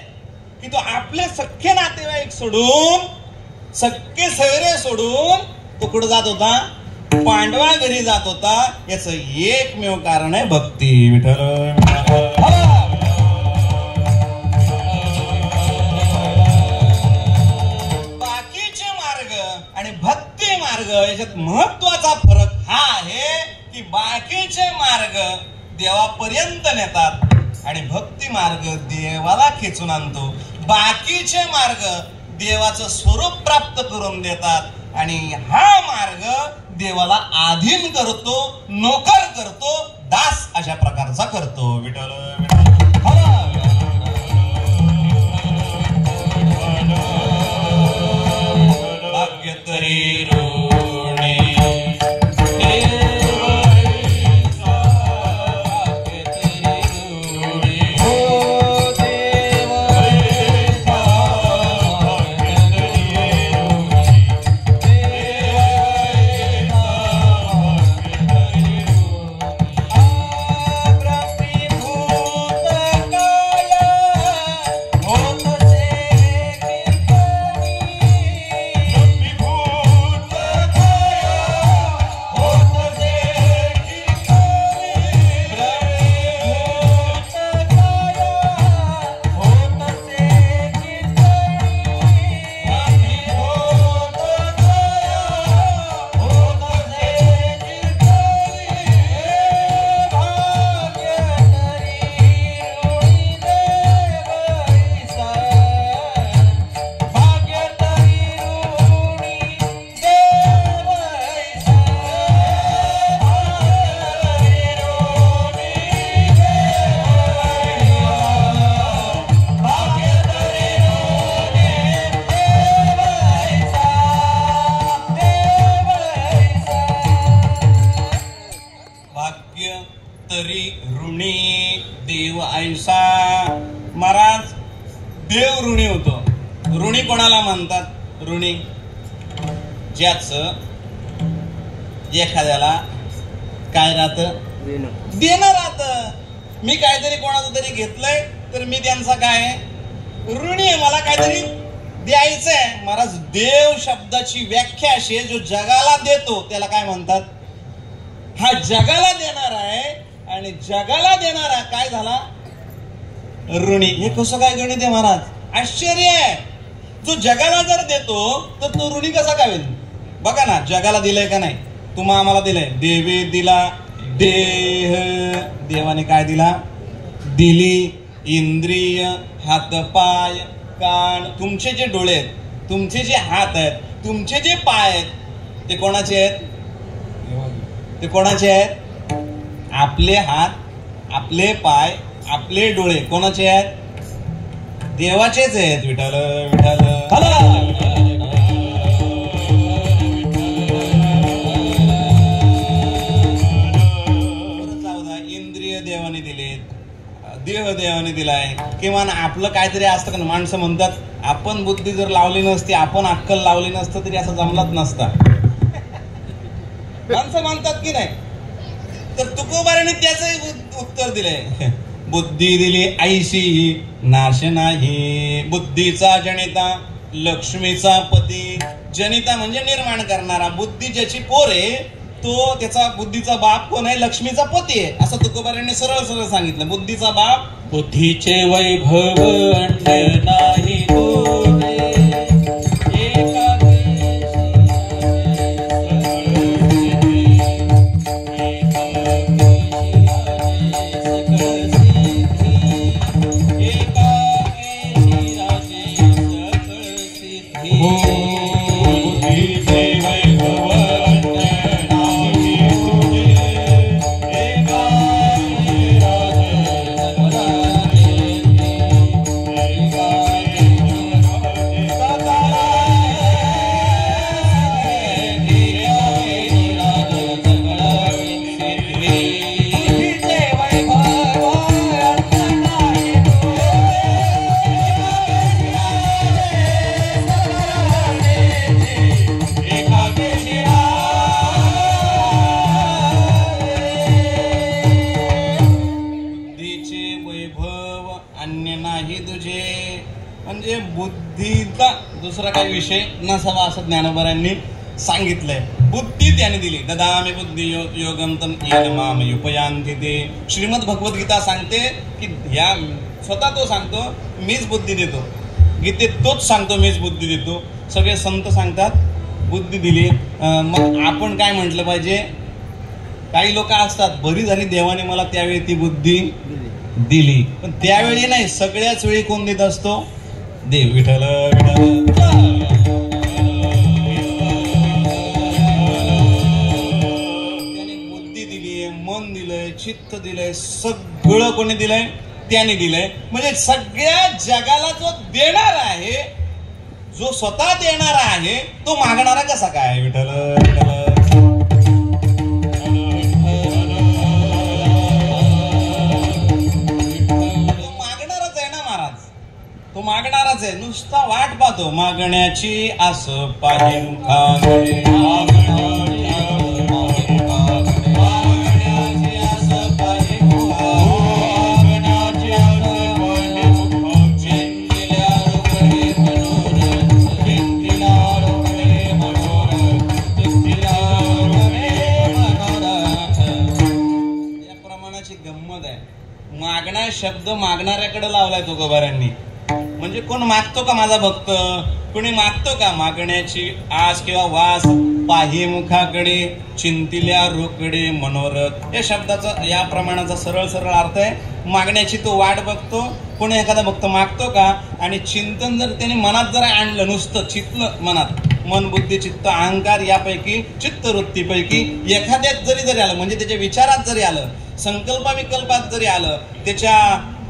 की तो आपले सख्खे नातेवाईक सोडून, सख्खे सैरे सोडून तो कुठं जात होता? पांडवा घरी जात होता. याच एकमेव कारण आहे भक्ती. विठ्ठल आणि भक्ती मार्ग याच्यात महत्वाचा फरक हा आहे की बाकीचे मार्ग देवापर्यंत नेतात आणि भक्ती मार्ग देवाला खेचून आणतो. बाकीचे मार्ग देवाचं स्वरूप प्राप्त करून देतात आणि हा मार्ग देवाला अधीन करतो, नोकर करतो, दास अशा प्रकारचा करतो. विठ्ठल भाग्य तरी ऋणी देव ऐसा. महाराज देव ऋणी होतो. ऋणी कोणाला म्हणतात? ऋणी ज्याच एखाद्याला काय राहतं? देणं राहतं. मी काहीतरी कोणाचं तरी घेतलंय तर मी त्यांचा काय ऋणी आहे, मला काहीतरी द्यायचंय. महाराज देव शब्दाची व्याख्या अशी आहे, जो जगाला देतो त्याला काय म्हणतात? हा जगाला देणार आहे आणि जगाला देणारा काय झाला? ऋणी. हे कसं काय गणित आहे महाराज? आश्चर्य आहे. जो जगाला जर देतो तर तो ऋणी कसा काय होईल? बघा ना, जगाला दिलंय का नाही? तुम्हा आम्हाला दिलंय. देवे दिला देह, देवाने काय दिला? दिली इंद्रिय, हात पाय कान. तुमचे जे डोळे आहेत, तुमचे जे हात आहेत, तुमचे जे पाय आहेत, ते कोणाचे आहेत? ते कोणाचे आहेत? आपले हात, आपले पाय, आपले डोळे कोणाचे आहेत? देवाचेच आहेत. विठ्ठल विठ्ठल. इंद्रिय देवाने दिलेत, देह बळ देवाने दिलाय. किंवा आपलं काहीतरी असतं का, माणसं म्हणतात आपण बुद्धी जर लावली नसती, आपण अक्कल लावली नसतं तरी असं जमलाच नसता, माणसं म्हणतात की नाही. तर तुकोबाराने त्याच उत्तर दिलंय, बुद्धी दिली ऐशी नाश नाही, बुद्धीचा जनिता लक्ष्मीचा पती. जनिता म्हणजे निर्माण करणारा, बुद्धी ज्याची पोर आहे तो त्याचा बुद्धीचा बाप कोण आहे, लक्ष्मीचा पती आहे, असं तुकोबाराने सरळ सरळ सांगितलं. बुद्धीचा बाप बुद्धीचे वैभव अन्य नाही तुझे, म्हणजे बुद्धीचा दुसरा काही विषय नसावा असं ज्ञानोबारांनी सांगितलंय. बुद्धी त्याने दिली. ददामि बुद्धी योगम तम येन माम युपयांति ते. श्रीमद भगवद्गीता सांगते की ह्या स्वतः तो सांगतो मीच बुद्धी देतो. गीतेत तोच सांगतो मीच बुद्धी देतो. सगळे संत सांगतात बुद्धी दिली. मग आपण काय म्हटलं पाहिजे? काही लोक असतात बरी झाली देवाने मला त्यावेळी ती बुद्धी दिली, पण त्यावेळी नाही, सगळ्याच वेळी कोण देत असतो? देव. विठ्ठल विठ्ठल. त्याने बुद्धी दिलीय, मन दिलंय, चित्त दिलंय, सगळं कोणी दिलंय? त्याने दिलंय. म्हणजे सगळ्या जगाला जो देणार आहे, जो स्वतः देणारा आहे, तो मागणारा कसा काय? विठ्ठल विठ्ठल. तो मागणारच आहे, नुसता वाट पाहतो. मागण्याची आस पाहे मुखाकडे, या प्रमाणाची गंमत आहे. मागणा शब्द मागणाऱ्याकडे लावलाय तुकोबारांनी. म्हणजे कोण मागतो का? माझा भक्त. कोणी मागतो का? मागण्याची आस किंवा वास पाही मुखाकडे, चिंतिल्या रोकडे मनोरथ. या शब्दाचा, या प्रमाणाचा सरळ सरळ अर्थ आहे मागण्याची तो वाट बघतो. कोणी एखादा भक्त मागतो का? आणि चिंतन जर त्याने मनात जर आणलं, नुसतं चितलं मनात, मन बुद्धी चित्त अहंकार यापैकी चित्तवृत्तीपैकी एखाद्यात जरी आलं, म्हणजे त्याच्या विचारात जरी आलं, संकल्प विकल्पात जरी आलं, त्याच्या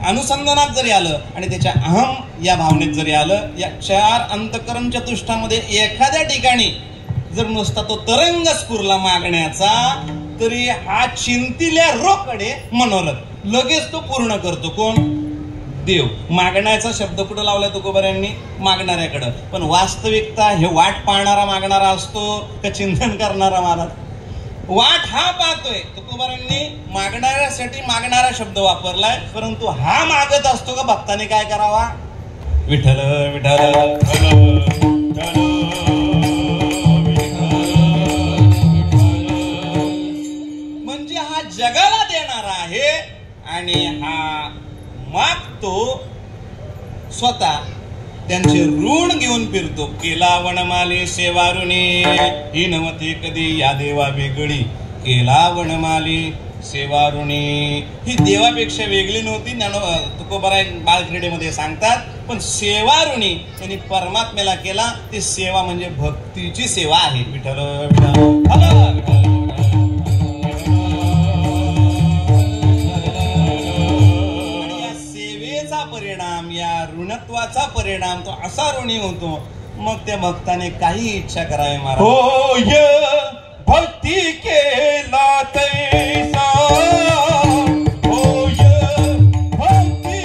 अनुसंधानात जरी आलं आणि त्याच्या अहम या भावनेत जरी आलं, या चार अंतकरण चतुष्टामध्ये एखाद्या ठिकाणी जर नुसता तो तरंग स्फुरला मागण्याचा, तरी हा चिंतिल्या रोकडे मनोरथ लगेच तो पूर्ण करतो. कोण? देव. मागण्याचा शब्द कुठं लावलाय तुकोबारांनी? मागणाऱ्याकडं. पण वास्तविकता हे वाट पाहणारा मागणारा असतो का चिंतन करणारा महाराज? वाट हा पाहतोय. तुकोबारांनी मागणाऱ्यासाठी मागणारा शब्द वापरलाय, परंतु हा मागत असतो का भक्ताने काय करावा? विठ्ठल विठ्ठल. म्हणजे हा जगाला देणारा आहे आणि हा मागतो स्वतः. त्यांचे ऋण घेऊन फिरतो. केला वनमाली सेवारुणी, ही नव्हती कधी या देवा वेगळी. केला वनमाली सेवारुणी, ही देवापेक्षा वेगळी नव्हती. तुकोबाराय बालक्रीडेमध्ये सांगतात. पण सेवारुणी त्यांनी परमात्म्याला केला. ती सेवा म्हणजे भक्तीची सेवा आहे. विठ्ठल विठ्ठल. परिणाम, या ऋणत्वाचा परिणाम तो असा ऋणी होतो. मग त्या भक्ताने काही इच्छा करावी महाराज. होय भक्ती केला तैसा, होय भक्ती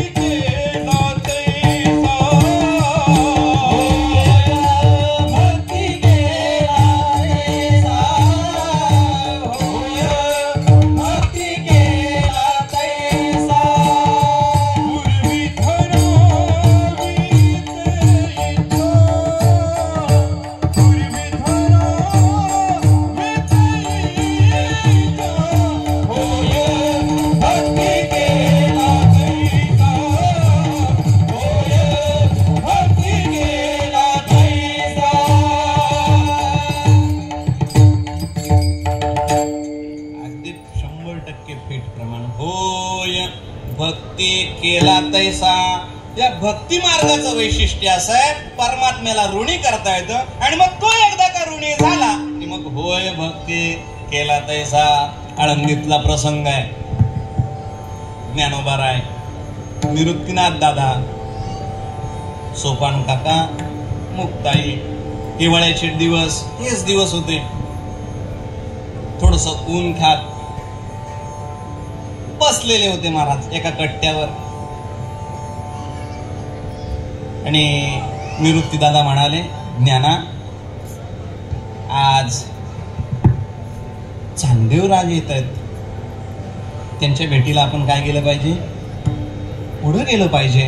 केला तैसा. या भक्ती मार्गाचं वैशिष्ट्य असं आहे, परमात्म्याला ऋणी करता येतं आणि मग तो एकदा का ऋणी झाला की मग होय भक्ती केला तैसा. आळंदीतला प्रसंग आहे. ज्ञानोबाराय, निवृत्तीनाथ दादा, सोपान काका, मुक्ताई, हिवाळ्याचे दिवस हेच दिवस होते. थोडस ऊन खात बसलेले होते महाराज एका कट्ट्यावर. आणि निवृत्ती दादा म्हणाले, ज्ञाना, आज चांदेवराज येत आहेत, त्यांच्या भेटीला आपण काय केलं पाहिजे, पुढे गेलं पाहिजे.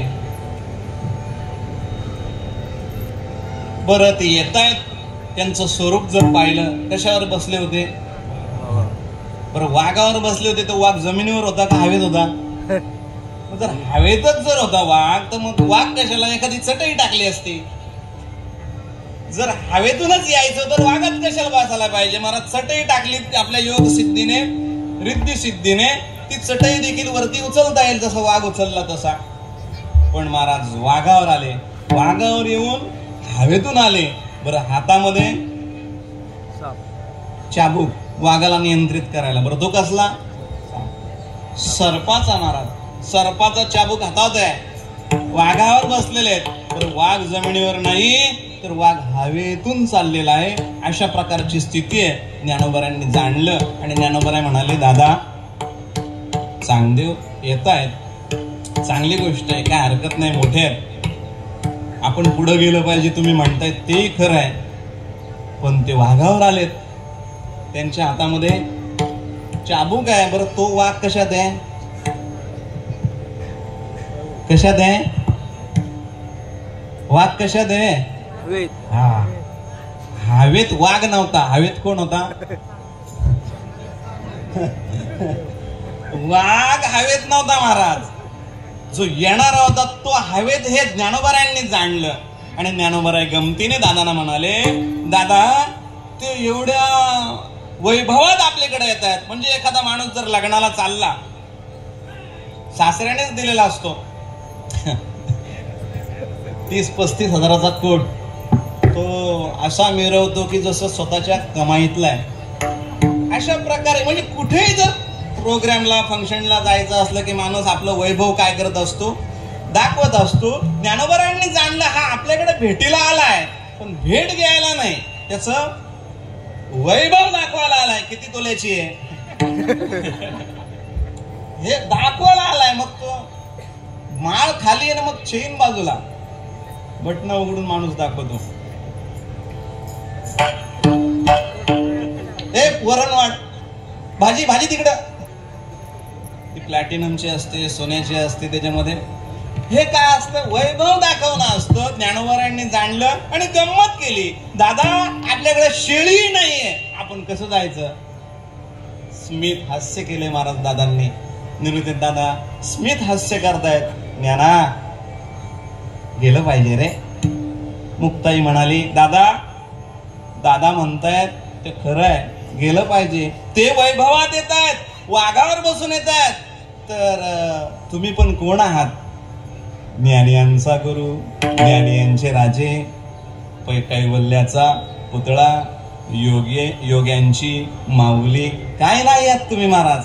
बरं, ते येत आहेत, त्यांचं स्वरूप जर पाहिलं, कशावर बसले होते, बरं वाघावर बसले होते, तर वाघ जमिनीवर होता का हवेत होता? जर हवेतच जर होता वाघ, तर मग वाघ कशाला एखादी चटई टाकली असती. जर हवेतूनच यायचं तर वाघात कशाला बसायला पाहिजे? मला चटई टाकली आपल्या योग सिद्धीने, रिद्धी सिद्धीने, ती चटई देखील वरती उचलता येईल, जसं वाघ उचलला तसा. पण महाराज वाघावर आले, वाघावर येऊन हवेतून आले. बरं, हातामध्ये चाबूक, वाघाला नियंत्रित करायला. बरं, तो कसला? सर्पाचा. महाराज सर्पाचा चाबूक हातात आहे, वाघावर बसलेले आहेत. तर वाघ जमिनीवर नाही, तर वाघ हवेतून चाललेला आहे. अशा प्रकारची स्थिती आहे. ज्ञानोबारायांनी जाणलं आणि ज्ञानोबाराय म्हणाले, दादा, चांगदेव येत आहेत, चांगली गोष्ट आहे, काय हरकत नाही, मोठे आहेत, आपण पुढे गेलं पाहिजे, तुम्ही म्हणताय तेही खरं आहे. पण ते वाघावर आलेत, त्यांच्या हातामध्ये चाबूक आहे. बरं, तो वाघ कशात आहे? कशात आहे वाघ? कशात आहे? हा, हवेत वाघ नव्हता. हवेत कोण होता? वाघ हवेत नव्हता महाराज. जो येणारा होता तो हवेत, हे ज्ञानोबारायांनी जाणलं. आणि ज्ञानोबाराय गमतीने दादांना म्हणाले, दादा, ते एवढ्या वैभवात आपल्याकडे येत आहेत. म्हणजे एखादा माणूस जर लग्नाला चालला, सासऱ्यानेच दिलेला असतो 30-35 हजाराचा कोट, तो असा मिरवतो की जसं स्वतःच्या कमाईतला आहे. अशा प्रकारे म्हणजे कुठेही जर प्रोग्रामला, फंक्शनला जायचं असलं की माणूस आपलं वैभव काय करत असतो, दाखवत असतो. ज्ञानोबारायांनी जाणलं, हा आपल्याकडे भेटीला आलाय, पण भेट घ्यायला नाही, त्याचं वैभव दाखवायला आलाय. किती तोल्याची आहे हे दाखवायला आलाय. मग तो माळ खाली आहे, मग चेन बाजूला, बटन उघडून माणूस दाखवतो. वरण वाढ, भाजी भाजी तिकडं, ती प्लॅटिनमची असते, सोन्याची असते. त्याच्यामध्ये हे काय असतं? वैभव दाखवणं असतं. ज्ञानोबारायांनी जाणलं आणि गंमत केली. दादा, आपल्याकडे शेळी नाहीये, आपण कसं जायचं? स्मित हास्य केले महाराज दादांनी. निवृत्ती दादा स्मित हास्य करतायत. ज्ञाना, गेलं पाहिजे रे. मुक्ताई म्हणाली, दादा, दादा म्हणतायत ते खरं आहे, गेलं पाहिजे. ते वैभवात येत आहेत, वाघावर बसून येत आहेत, तर तुम्ही पण कोण आहात? ज्ञानियांचा गुरु, ज्ञानियांचे राजे, कैवल्याचा पुतळा, योग्यांची माऊली, काय नाही आहात तुम्ही महाराज.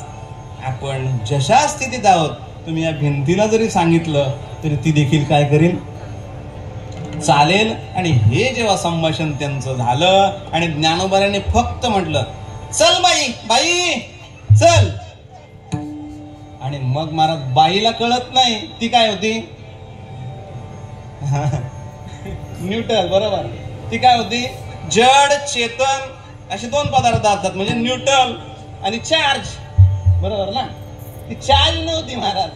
आपण जशा स्थितीत आहोत, तुम्ही या भिंतीला जरी सांगितलं तरी ती देखील काय करेल? चालेल. आणि हे जेव्हा संभाषण त्यांचं झालं आणि ज्ञानोबारांनी फक्त म्हटलं, चल बाई, बाई चल. आणि मग महाराज बाईला कळत नाही ती काय होती? न्यूट्रल. बरोबर. ती काय होती? जड, चेतन असे दोन पदार्थ असतात. म्हणजे न्यूट्रल आणि चार्ज. बरोबर ना? ती चार्ज नव्हती महाराज.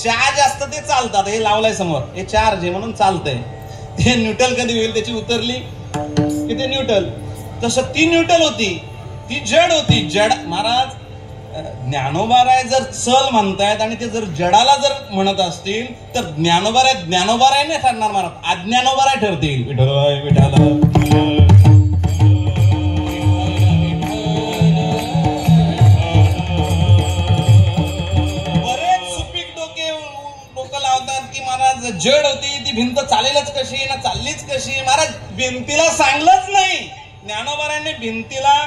चार्ज असतं ते चालतात. हे लावलंय समोर, हे चार्ज आहे म्हणून चालतंय. ते न्यूट्रल कधी होईल? त्याची उतरली की ते न्यूट्रल. तसं ती न्यूट्रल होती, ती जड होती. जड महाराज ज्ञानोबाराय जर चल म्हणतायत आणि ते जर जडाला जर म्हणत असतील तर ज्ञानोबाराय नाही ठरणार महाराज, अज्ञानोबाराय ठरतील. विठ्ठल विठ्ठल. जड होती ती भिंत चालेलच कशी ना चाललीच कशी. महाराज भिंतीला सांगलंच नाही. ज्ञानोबारांनी भिंतीला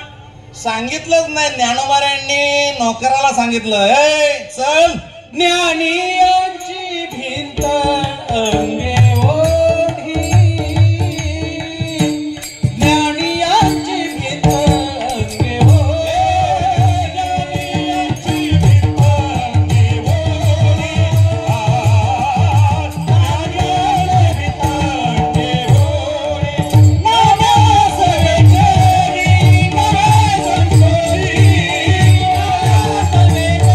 सांगितलंच नाही. ज्ञानोबारांनी नोकराला सांगितलं, ए चल. ज्ञानियांची भिंत अंगे ओढी, ज्ञानियांची भिंत अंगे ओढी, ज्ञानियांची भिंत अंगे ओढी, ज्ञानियांची भिंत अंगे ओढी, नव्या सवेचेरी नव्या संतोषी, नव्या सवेचेरी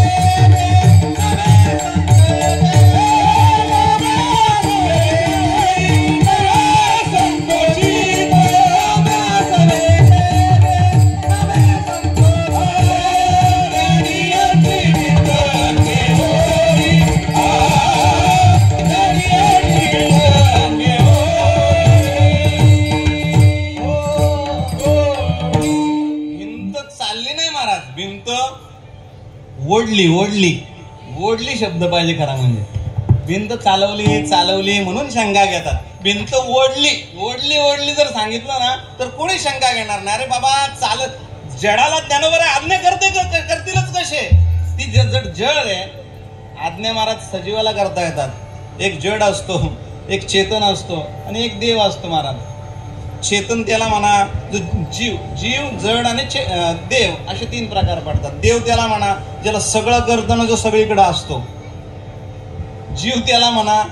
ओढली ओढली ओढली शब्द पाहिजे खरा. म्हणजे भिंत चालवली म्हणून शंका घेतात. भिंत ओढली ओढली ओढली जर सांगितलं ना तर कोणी शंका घेणार नाही. अरे बाबा चालत जडाला ज्ञानोबा आज्ञा करतीलच कसे. ती जड आहे. आज्ञा महाराज सजीवाला करता येतात. एक जड असतो, एक चेतन असतो आणि एक देव असतो. महाराज चेतन त्याला म्हणा, जो जीव जड आणि देव असे 3 प्रकार पडतात. देव त्याला म्हणा ज्याला सगळं करताना जो सगळीकडे असतो. जीव त्याला म्हणा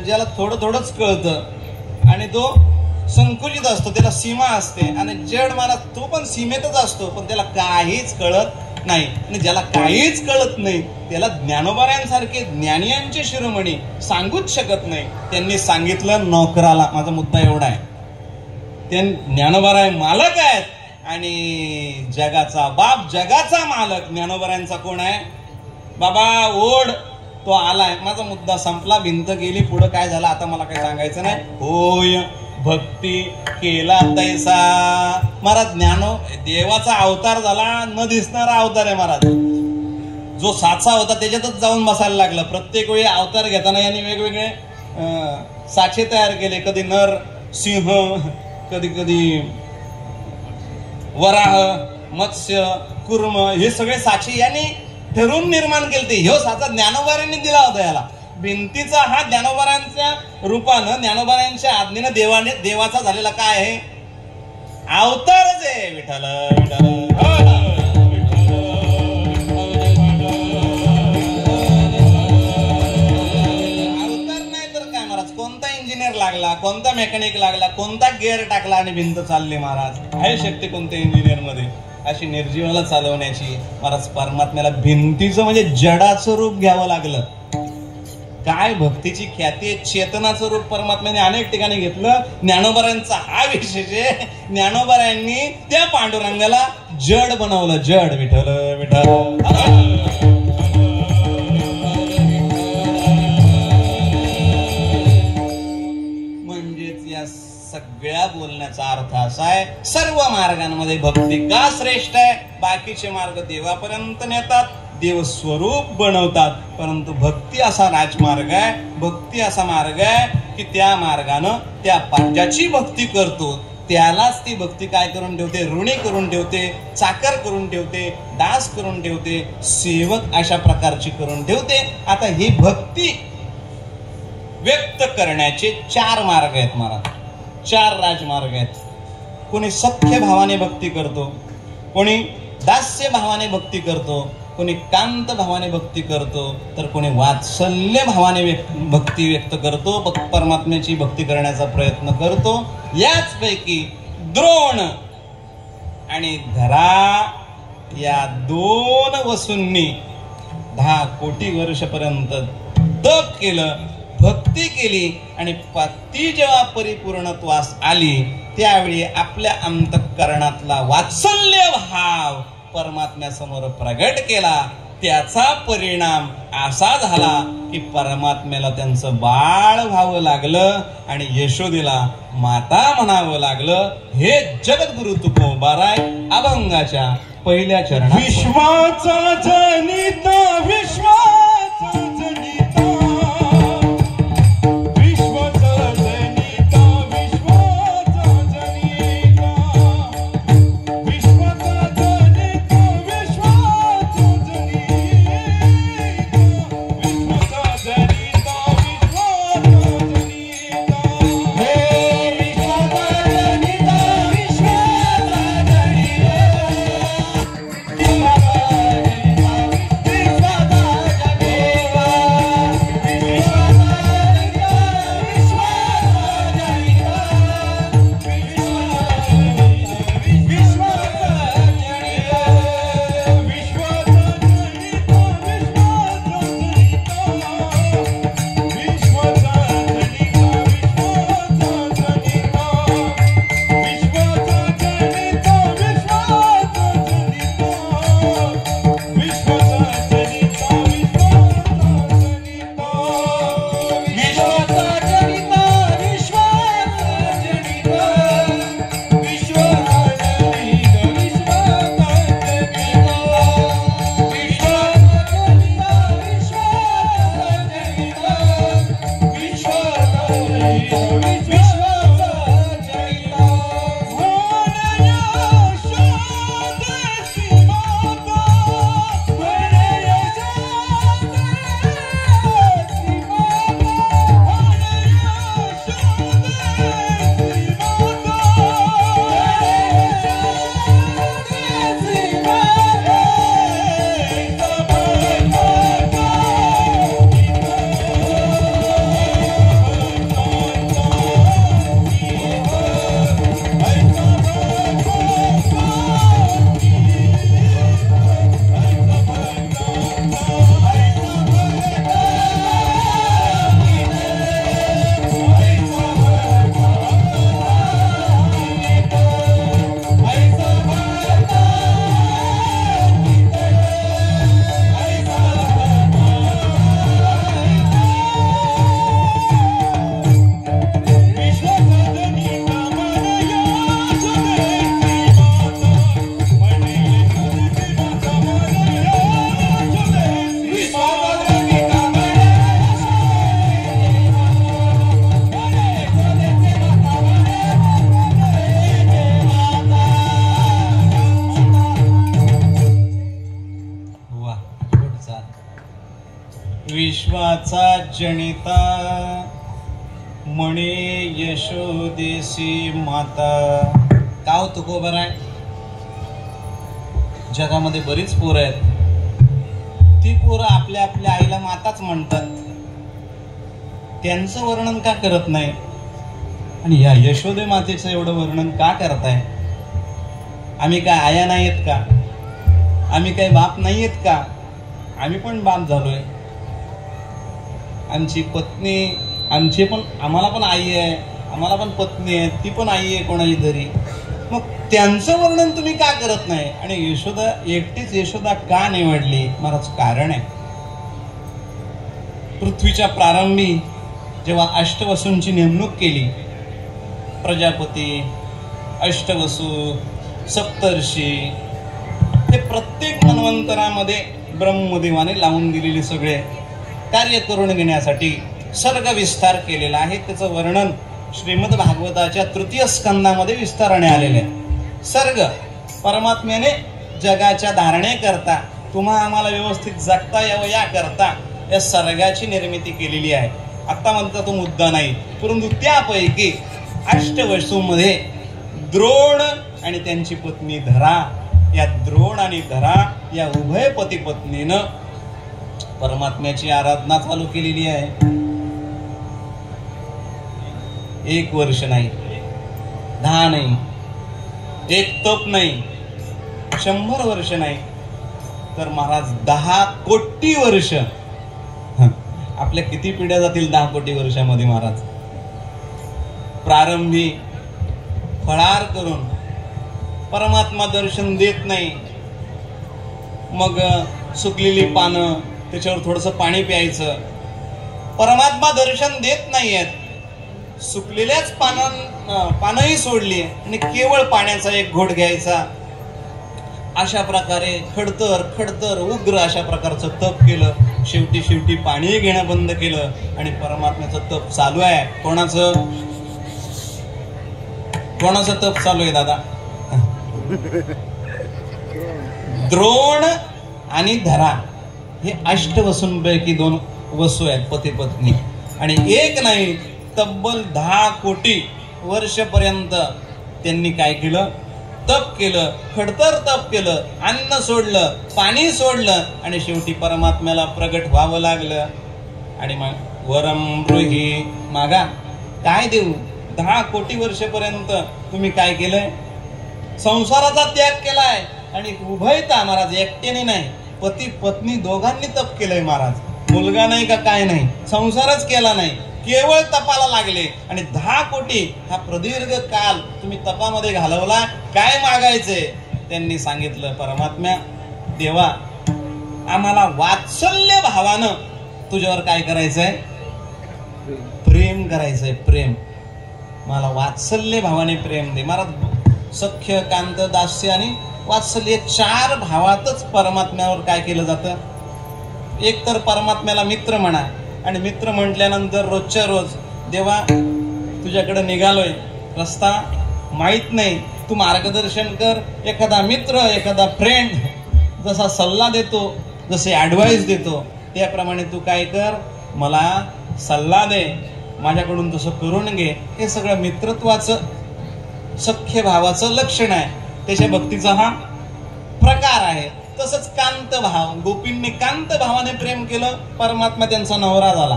ज्याला थोडंच कळतं आणि तो संकुचित असतो, त्याला सीमा असते. आणि जड म्हणा तो पण सीमेतच असतो पण त्याला काहीच कळत नाही. आणि ज्याला काहीच कळत नाही त्याला ज्ञानोबारांसारखे ज्ञानियांचे शिरोमणी सांगूच शकत नाही. त्यांनी सांगितलं नोकराला. माझा मुद्दा एवढा आहे, ते ज्ञानोबाराय मालक आहेत आणि जगाचा बाप, जगाचा मालक ज्ञानोबारांचा कोण आहे? बाबा ओढ, तो आलाय. माझा मुद्दा संपला. भिंत गेली, पुढं काय झालं आता मला काही सांगायचं नाही. होय भक्ती केला तैसा. महाराज देवाचा अवतार झाला, न दिसणारा अवतार आहे. महाराज जो साचा होता त्याच्यातच जाऊन बसायला लागला. प्रत्येक वेळी अवतार घेताना यांनी वेगवेगळे साचे तयार केले. कधी नर सिंह, कधी कधी वराह, मत्स्य, कुर्म, हे सगळे साक्षी यांनी ठरवून निर्माण केले. ह्यो साचा ज्ञानोबारांनी दिला होता याला. भिंतीचा हा ज्ञानोबारांच्या रूपानं, ज्ञानोबारांच्या आज्ञेनं देवाचा झालेला काय आहे? अवतारच आहे. विठ्ठल विठ्ठल लागला, कोणता मेकॅनिक लागला, कोणता गिअर टाकला आणि भिंत चालली. महाराज आहे शक्ती कोणत्या इंजिनियर मध्ये अशी निर्जीवाला चालवण्याची. महाराज परमात्म्याला भिंतीचं म्हणजे जडाचं रूप घ्यावं लागलं. काय भक्तीची ख्याती आहे. चेतनाचं रूप परमात्म्याने अनेक ठिकाणी घेतलं. ज्ञानोबारांचा हा विशेष आहे. ज्ञानोबारांनी त्या पांडुरंगाला जड बनवलं. जड विठ्ठल विठ्ठल. सगळ्या बोलण्याचा अर्थ असा आहे, सर्व मार्गांमध्ये भक्ती का श्रेष्ठ आहे? बाकीचे मार्ग देवापर्यंत नेतात, देव स्वरूप बनवतात, परंतु भक्ती असा राजमार्ग आहे. भक्ती असा मार्ग आहे की त्या मार्गानं ज्याची भक्ती करतो त्यालाच ती भक्ती काय करून ठेवते? ऋणी करून ठेवते, चाकर करून ठेवते, दास करून ठेवते, सेवक अशा प्रकारची करून ठेवते. आता ही भक्ती व्यक्त करण्याचे 4 मार्ग आहेत. महाराज 4 राजमार्ग आहेत. कोणी सख्य भावाने भक्ती करतो, कोणी दास्य भावाने भक्ती करतो, कोणी कांत भावाने भक्ती करतो, तर कोणी वात्सल्य भावाने भक्ती व्यक्त करतो, परमात्म्याची भक्ती करण्याचा प्रयत्न करतो. याचपैकी द्रोण आणि धरा या 2 वसूंनी 10 कोटी वर्षपर्यंत तप केलं, भक्ती केली आणि ती जेव्हा परिपूर्णत्वास आली त्यावेळी आपल्या अंतःकरणातला वात्सल्य भाव परमात्म्यासमोर प्रगट केला. त्याचा परिणाम असा झाला की परमात्म्याला त्यांचं बाळ व्हावं लागलं आणि यशोदेला माता म्हणावं लागलं. हे जगद्गुरु तुकोबाराय अभंगाच्या पहिल्या चरणात. विश्वाचा जनिता, विश्वाचा जनिता, विश्वाचा जनिता म्हणे यशोदेसी माता. काव तुकोबर आहे. जगामध्ये बरीच पोरं आहेत, ती पोरं आपल्या आपल्या आईला माताच म्हणतात. त्यांचं वर्णन का करत नाही आणि या यशोदे मातेचं एवढं वर्णन का करताय? आम्ही काय आया नाहीत का? आम्ही काय बाप नाहीयेत का? आम्ही पण बाप झालोय. आमची पत्नी आम्हाला पण आई आहे, आम्हाला पण पत्नी आहे, ती पण आई आहे कोणाची तरी. मग त्यांचं वर्णन तुम्ही का करत नाही? आणि यशोदा एकटीच यशोदा का निवडली? महाराज कारण आहे. पृथ्वीच्या प्रारंभी जेव्हा अष्टवसूंची नेमणूक केली, प्रजापती, अष्टवसू, सप्तर्षी, हे प्रत्येक मन्वंतरामध्ये ब्रह्मदेवाने लावून दिलेले सगळे कार्य करून घेण्यासाठी सर्ग विस्तार केलेला आहे. त्याचं वर्णन श्रीमद भागवताच्या तृतीय स्कंदामध्ये विस्ताराने आलेले आहे. सर्ग परमात्म्याने जगाच्या धारणेकरता, तुम्हा आम्हाला व्यवस्थित जगता यावं याकरता या सर्गाची निर्मिती केलेली आहे. आता म्हणता तो मुद्दा नाही, परंतु त्यापैकी अष्टवसूमध्ये द्रोण आणि त्यांची पत्नी धरा, या द्रोण आणि धरा या उभय पती पत्नीनं परमात्म्याची आराधना चालू केलेली आहे. 1 वर्ष नाही, 10 नाही, 1 तप नाही, 100 वर्ष नाही, तर महाराज 10 कोटी वर्ष. आपल्या किती पिढ्या जातील 10 कोटी वर्षामध्ये? महाराज प्रारंभी फळार करून परमात्मा दर्शन देत नाही, मग सुकलेली पानं त्याच्यावर थोडंसं पाणी प्यायचं. परमात्मा दर्शन देत नाहीयेत, सुकलेल्याच पानंही सोडली आणि केवळ पाण्याचा एक घोट घ्यायचा. अशा प्रकारे खडतर उग्र अशा प्रकारचं तप केलं. शेवटी पाणी घेणं बंद केलं आणि परमात्म्याचं तप चालू आहे. कोणाचं तप चालू आहे दादा? द्रोण आणि धरा हे अष्टवसूंपैकी 2 वसू आहेत, पती पत्नी. आणि एक नाही, तब्बल 10 कोटी वर्षपर्यंत त्यांनी काय केलं? तप केलं, खडतर तप केलं, अन्न सोडलं, पाणी सोडलं आणि शेवटी परमात्म्याला प्रगट व्हावं लागलं. आणि मग वरम ब्रूहि, मागा, काय देऊ? 10 कोटी वर्षपर्यंत तुम्ही काय केलंय? संसाराचा त्याग केलाय. आणि उभयता महाराज एकट्याने नाही, पती पत्नी दोघांनी तप केलंय महाराज. मुलगा नाही का काय नाही, संसारच केला नाही, केवळ तपाला लागले. आणि 10 कोटी हा प्रदीर्घ काल तुम्ही तपामध्ये घालवला. काय मागायचंय? त्यांनी सांगितलं, परमात्म्या देवा, आम्हाला वात्सल्य भावानं तुझ्यावर काय करायचंय? प्रेम करायचंय. प्रेम, मला वात्सल्य भावाने प्रेम दे. महाराज सख्य, कांत, दास्य आणि वात्सल्य 4 भावातच परमात्म्यावर काय केलं जातं? एक तर परमात्म्याला मित्र म्हणा, आणि मित्र म्हटल्यानंतर रोजच्या रोज देवा तुझ्याकडे निघालोय, रस्ता माहित नाही, तू मार्गदर्शन कर. एखादा मित्र, एखादा फ्रेंड जसा सल्ला देतो, जसे ऍडवाइस देतो, त्याप्रमाणे तू काय कर, मला सल्ला दे, माझ्याकडून तसं करून घे. हे सगळं मित्रत्वाचं, सख्य भावाचं लक्षण आहे. त्याच्या भक्तीचा हा प्रकार आहे. तसंच कांत भाव, गोपींनी कांत भावाने प्रेम केलं, परमात्मा त्यांचा नवरा झाला.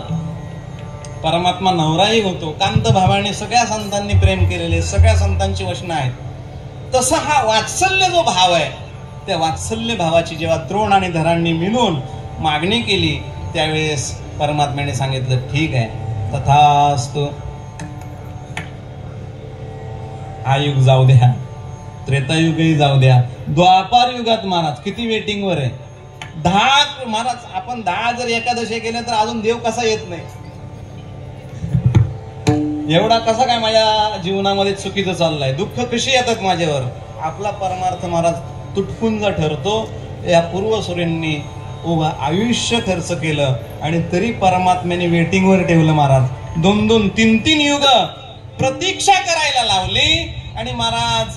परमात्मा नवराही होतो. कांत भावाने सगळ्या संतांनी प्रेम केलेले, सगळ्या संतांची वचनं आहेत. तसा हा वात्सल्य जो भाव आहे, त्या वात्सल्य भावाची जेव्हा द्रोण आणि धरांनी मिळून मागणी केली, त्यावेळेस परमात्म्याने सांगितलं, ठीक आहे, तथास्तु. हा युग जाऊ द्या, त्रेतायुगही जाऊ द्या, द्वापार युगात महाराज किती वेटिंगवर आहे. 10 महाराज, आपण 10 जर एकादशी केल्या तर अजून देव कसा येत नाही. एवढा कसा काय माझ्या जीवनामध्ये चुकीचं चाललंय, दुःख कशी येतात माझ्यावर. आपला परमार्थ महाराज तुटपुंज ठरतो. या पूर्वसूर्यांनी उभा आयुष्य खर्च केलं आणि तरी परमात्म्याने वेटिंगवर ठेवलं महाराज. 2-2, 3-3 युग प्रतीक्षा करायला लावली आणि महाराज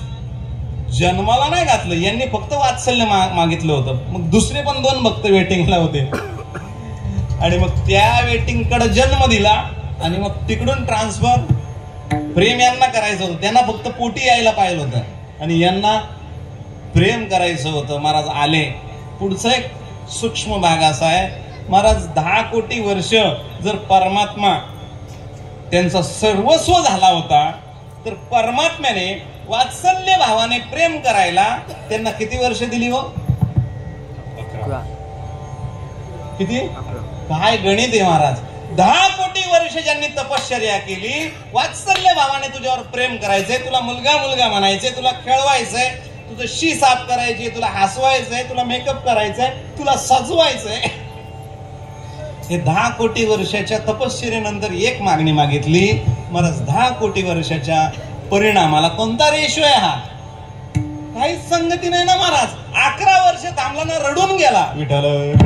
जन्माला नाही घातलं. यांनी फक्त वात्सल्य मागितलं होतं. मग दुसरे पण 2 भक्त वेटिंगला होते आणि मग त्या वेटिंग कडे जन्म दिला आणि मग तिकडून ट्रान्सफर. प्रेम यांना करायचं होतं, त्यांना फक्त पोटी यायला पाहिलं होतं आणि यांना प्रेम करायचं होतं. महाराज आले. पुढचा एक सूक्ष्म भाग असा आहे महाराज, 10 कोटी वर्ष जर परमात्मा त्यांचा सर्वस्व झाला होता, तर परमात्म्याने वात्सल्य भावाने प्रेम करायला त्यांना किती वर्ष दिली हो? 11. किती? काय गणित आहे महाराज. 10 कोटी वर्ष ज्यांनी तपश्चर्या केली, वात्सल्य भावाने तुझ्यावर प्रेम करायचंय, तुला मुलगा मुलगा म्हणायचंय, तुला खेळवायचंय, तुझं शी साफ करायची, तुला हसवायचंय, तुला मेकअप करायचंय, तुला सजवायचंय. हे 10 कोटी वर्षाच्या तपश्चर्येनंतर एक मागणी मागितली महाराज. 10 कोटी वर्षाच्या परिणामाला कोणता रेशो आहे हा? काहीच संगती नाही ना महाराज. 11 वर्ष थांबला ना, रडून गेला. विठ्ठल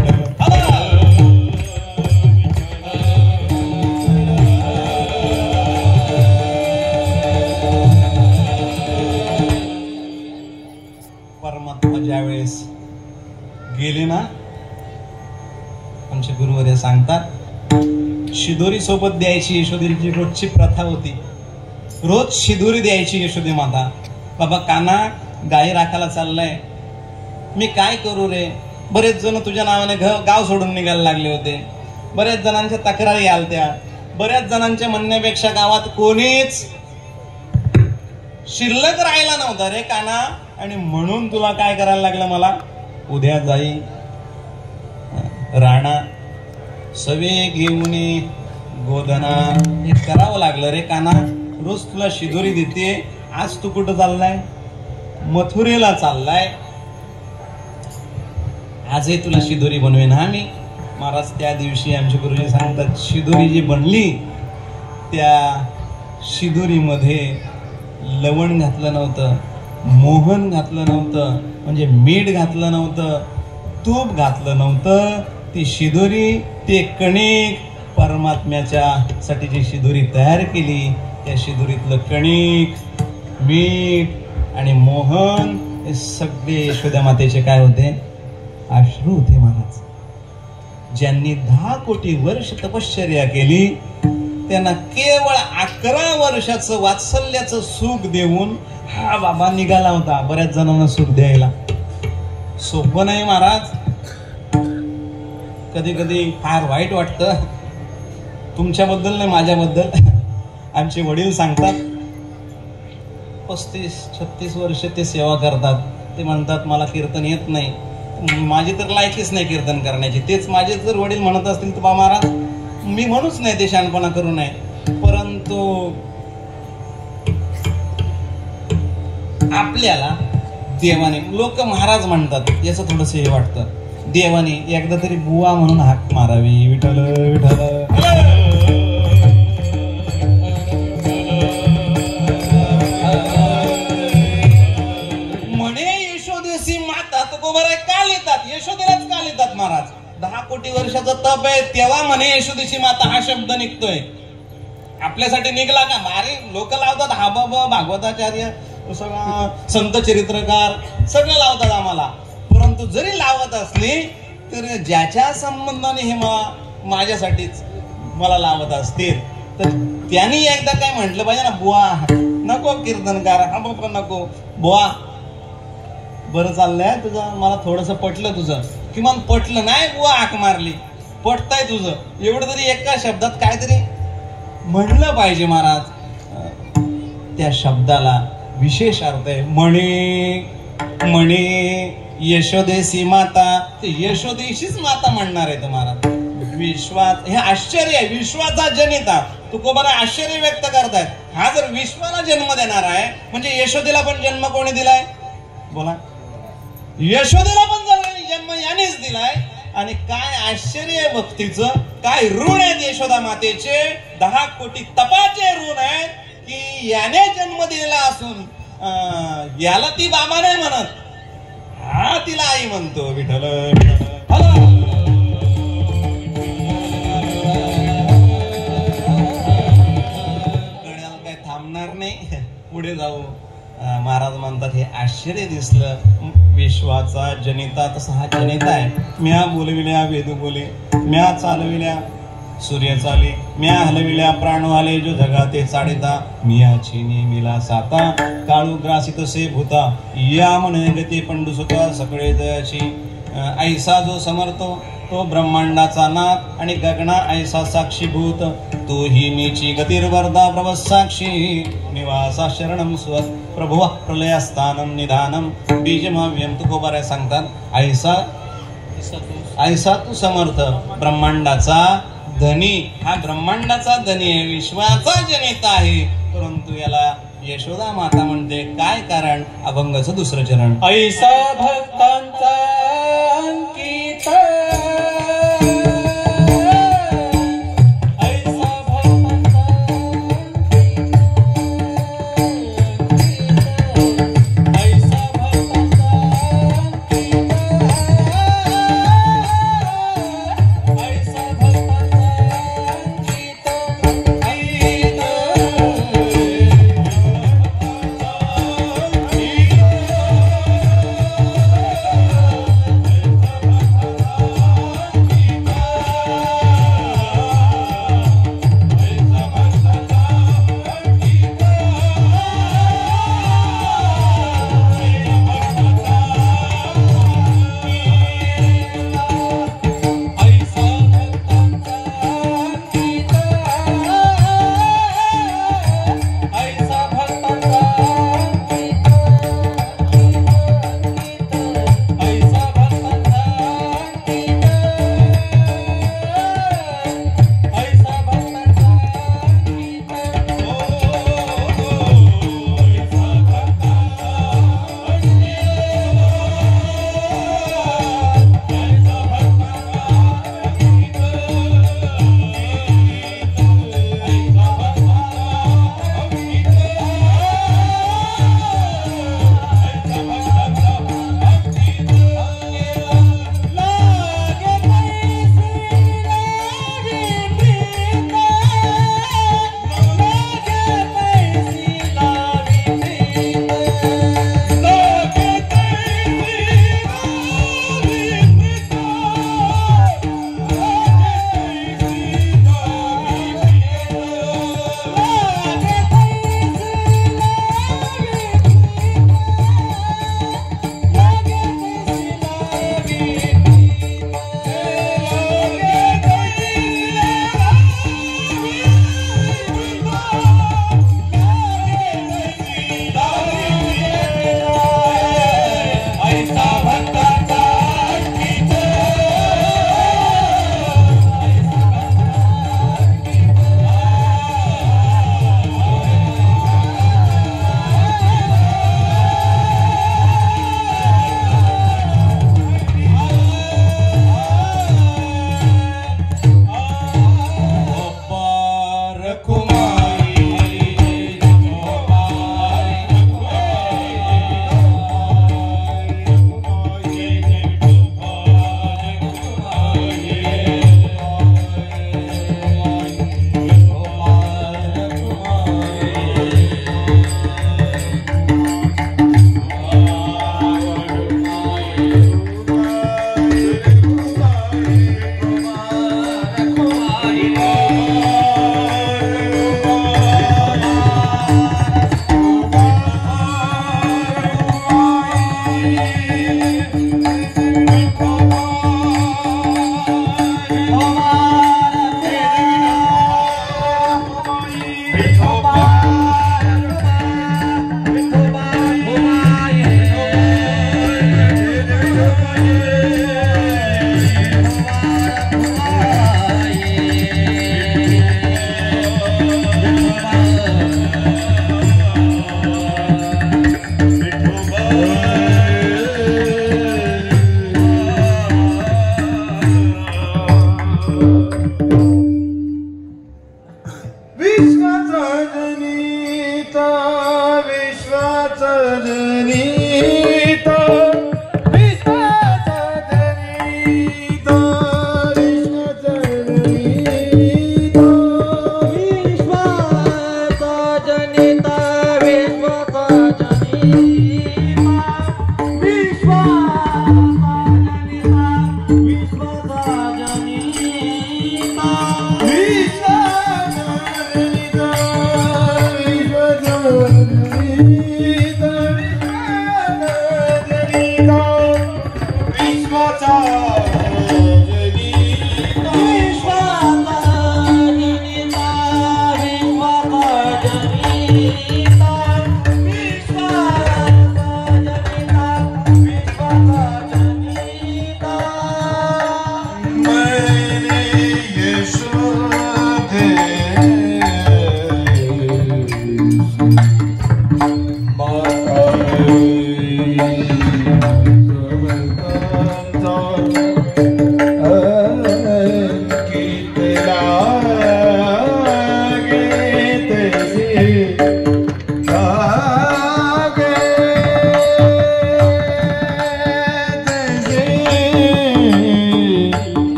परमात्मा ज्यावेळेस गेले ना, आमचे गुरुवर्य सांगतात, शिदोरी सोबत द्यायची यशोदेची रोजची प्रथा होती. रोज शिदोरी द्यायची यशोदे माता. बाबा काना गाई राखायला चाललाय, मी काय करू रे. बरेच जण तुझ्या नावाने गाव सोडून निघायला लागले होते. बऱ्याच जणांच्या तक्रारी आलत्या. बऱ्याच जणांच्या म्हणण्यापेक्षा गावात कोणीच शिल्लक राहिला नव्हता रे काना. आणि म्हणून तुला काय करायला लागलं, मला उद्या जाई राणा सवे घेऊन गोधना हे करावं लागलं रे काना. रोज तुला शिदोरी देते. आज तू कुठं चाललाय? मथुरेला चाललाय. आजही तुला शिदोरी बनवेन हा मी. महाराज त्या दिवशी आमचे गुरुजी सांगतात, शिदोरी जी बनली त्या शिदोरीमध्ये लवण घातलं नव्हतं, मोहन घातलं नव्हतं, म्हणजे मीठ घातलं नव्हतं, तूप घातलं नव्हतं. ती शिदोरी, ते कणिक परमात्म्याच्या साठी जी शिदोरी तयार केली, त्या शिदोरीतलं कणिक, मीठ आणि मोहन हे सगळे यशोदा मातेचे काय होते? अश्रू होते महाराज. ज्यांनी 10 कोटी वर्ष तपश्चर्या केली, त्यांना केवळ 11 वर्षाचं वात्सल्याचं सुख देऊन हा बाबा निघाला होता बऱ्याच जणांना सुख द्यायला. सोपं नाही महाराज. कधी कधी फार वाईट वाटतं. तुमच्याबद्दल नाही, माझ्याबद्दल. आमचे वडील सांगतात, 35-36 वर्ष ते सेवा करतात. ते म्हणतात मला कीर्तन येत नाही. माझी तर लायकीच नाही कीर्तन करण्याची. तेच माझे जर वडील म्हणत असतील तर बा महाराज मी म्हणूच नाही ते शहाणपणा करू नये. परंतु आपल्याला देवाने, लोक महाराज म्हणतात याचं थोडस हे वाटतं, देवाने एकदा तरी बुवा म्हणून हाक मारावी. विठ्ठल विठ्ठल म्हणे यशोदेसी माता. तो बरं काल येतात, यशोदेलाच काल येतात महाराज. 10 कोटी वर्षाचा तप आहे तेव्हा म्हणे यशोदेची माता हा शब्द निघतोय. आपल्यासाठी निघला का? अरे लोक लावतात हा बाबा भागवताचार्य, सगळं संत चरित्रकार सगळं लावतात आम्हाला. परंतु जरी लावत असली तर ज्याच्या संबंधाने हे माझ्यासाठीच मला लावत असतील तर त्यांनी एकदा काय म्हटलं पाहिजे ना, बुवा नको कीर्तनकार, हा बाबा नको बुवा, बरं चाललंय तुझं, मला थोडस पटलं तुझं, किमान पटलं नाही बुवा हाक मारली, पटतंय तुझं, एवढं तरी एका शब्दात काहीतरी म्हणलं पाहिजे महाराज. त्या शब्दाला विशेष अर्थ आहे. म्हणे म्हणे यशोदेसी माता, यशोदेशीच माता म्हणणार आहे महाराज. विश्वात हे आश्चर्य आहे, विश्वाचा जनिता तुकोबाला आश्चर्य व्यक्त करतायत. हा जर विश्वाला जन्म देणार आहे म्हणजे यशोदेला पण जन्म कोणी दिलाय? बोला. यशोदेला पण जन्म यानेच दिलाय. आणि काय आश्चर्य आहे भक्तीचं, काय ऋण आहेत यशोदा मातेचे, 10 कोटी तपाचे ऋण आहेत की याने जन्म दिलेला असून याला ती बाबा नाही म्हणत, हा तिला आई म्हणतो. विठ्ठल गड्याला काय थांबणार नाही, पुढे जाऊ. महाराज म्हणतात हे आश्चर्य दिसलं, विश्वाचा जनिता तसा हा जनिता आहे. म्या बोलविल्या वेदू बोले, म्या चालविल्या सूर्य चाले, म्या हलविल्या प्राण वाले जो जगाते चाडिता, मियाची नेमिला साता काळू ग्रासित से भूता, या म्हणे गती पंडुसुता सकळे जयाची. ऐसा जो समर्थो तो ब्रह्मांडाचा नाथ आणि गगना ऐसा साक्षीभूत, तो ही नीची गतिर्वरदा प्रभ साक्षी निवासा शरणम स्वत प्रभुवा प्रलयस्थानम निधानम बीजमाव्यम. तुकोबाराय सांगतात ऐसा तू समर्थ, ब्रह्मांडाचा धनी, हा ब्रह्मांडाचा धनी आहे, विश्वाचा जनिता आहे. परंतु याला यशोदा माता म्हणते, काय कारण? अभंगाचं दुसरं चरण. ऐसा भक्तांचा अंकित,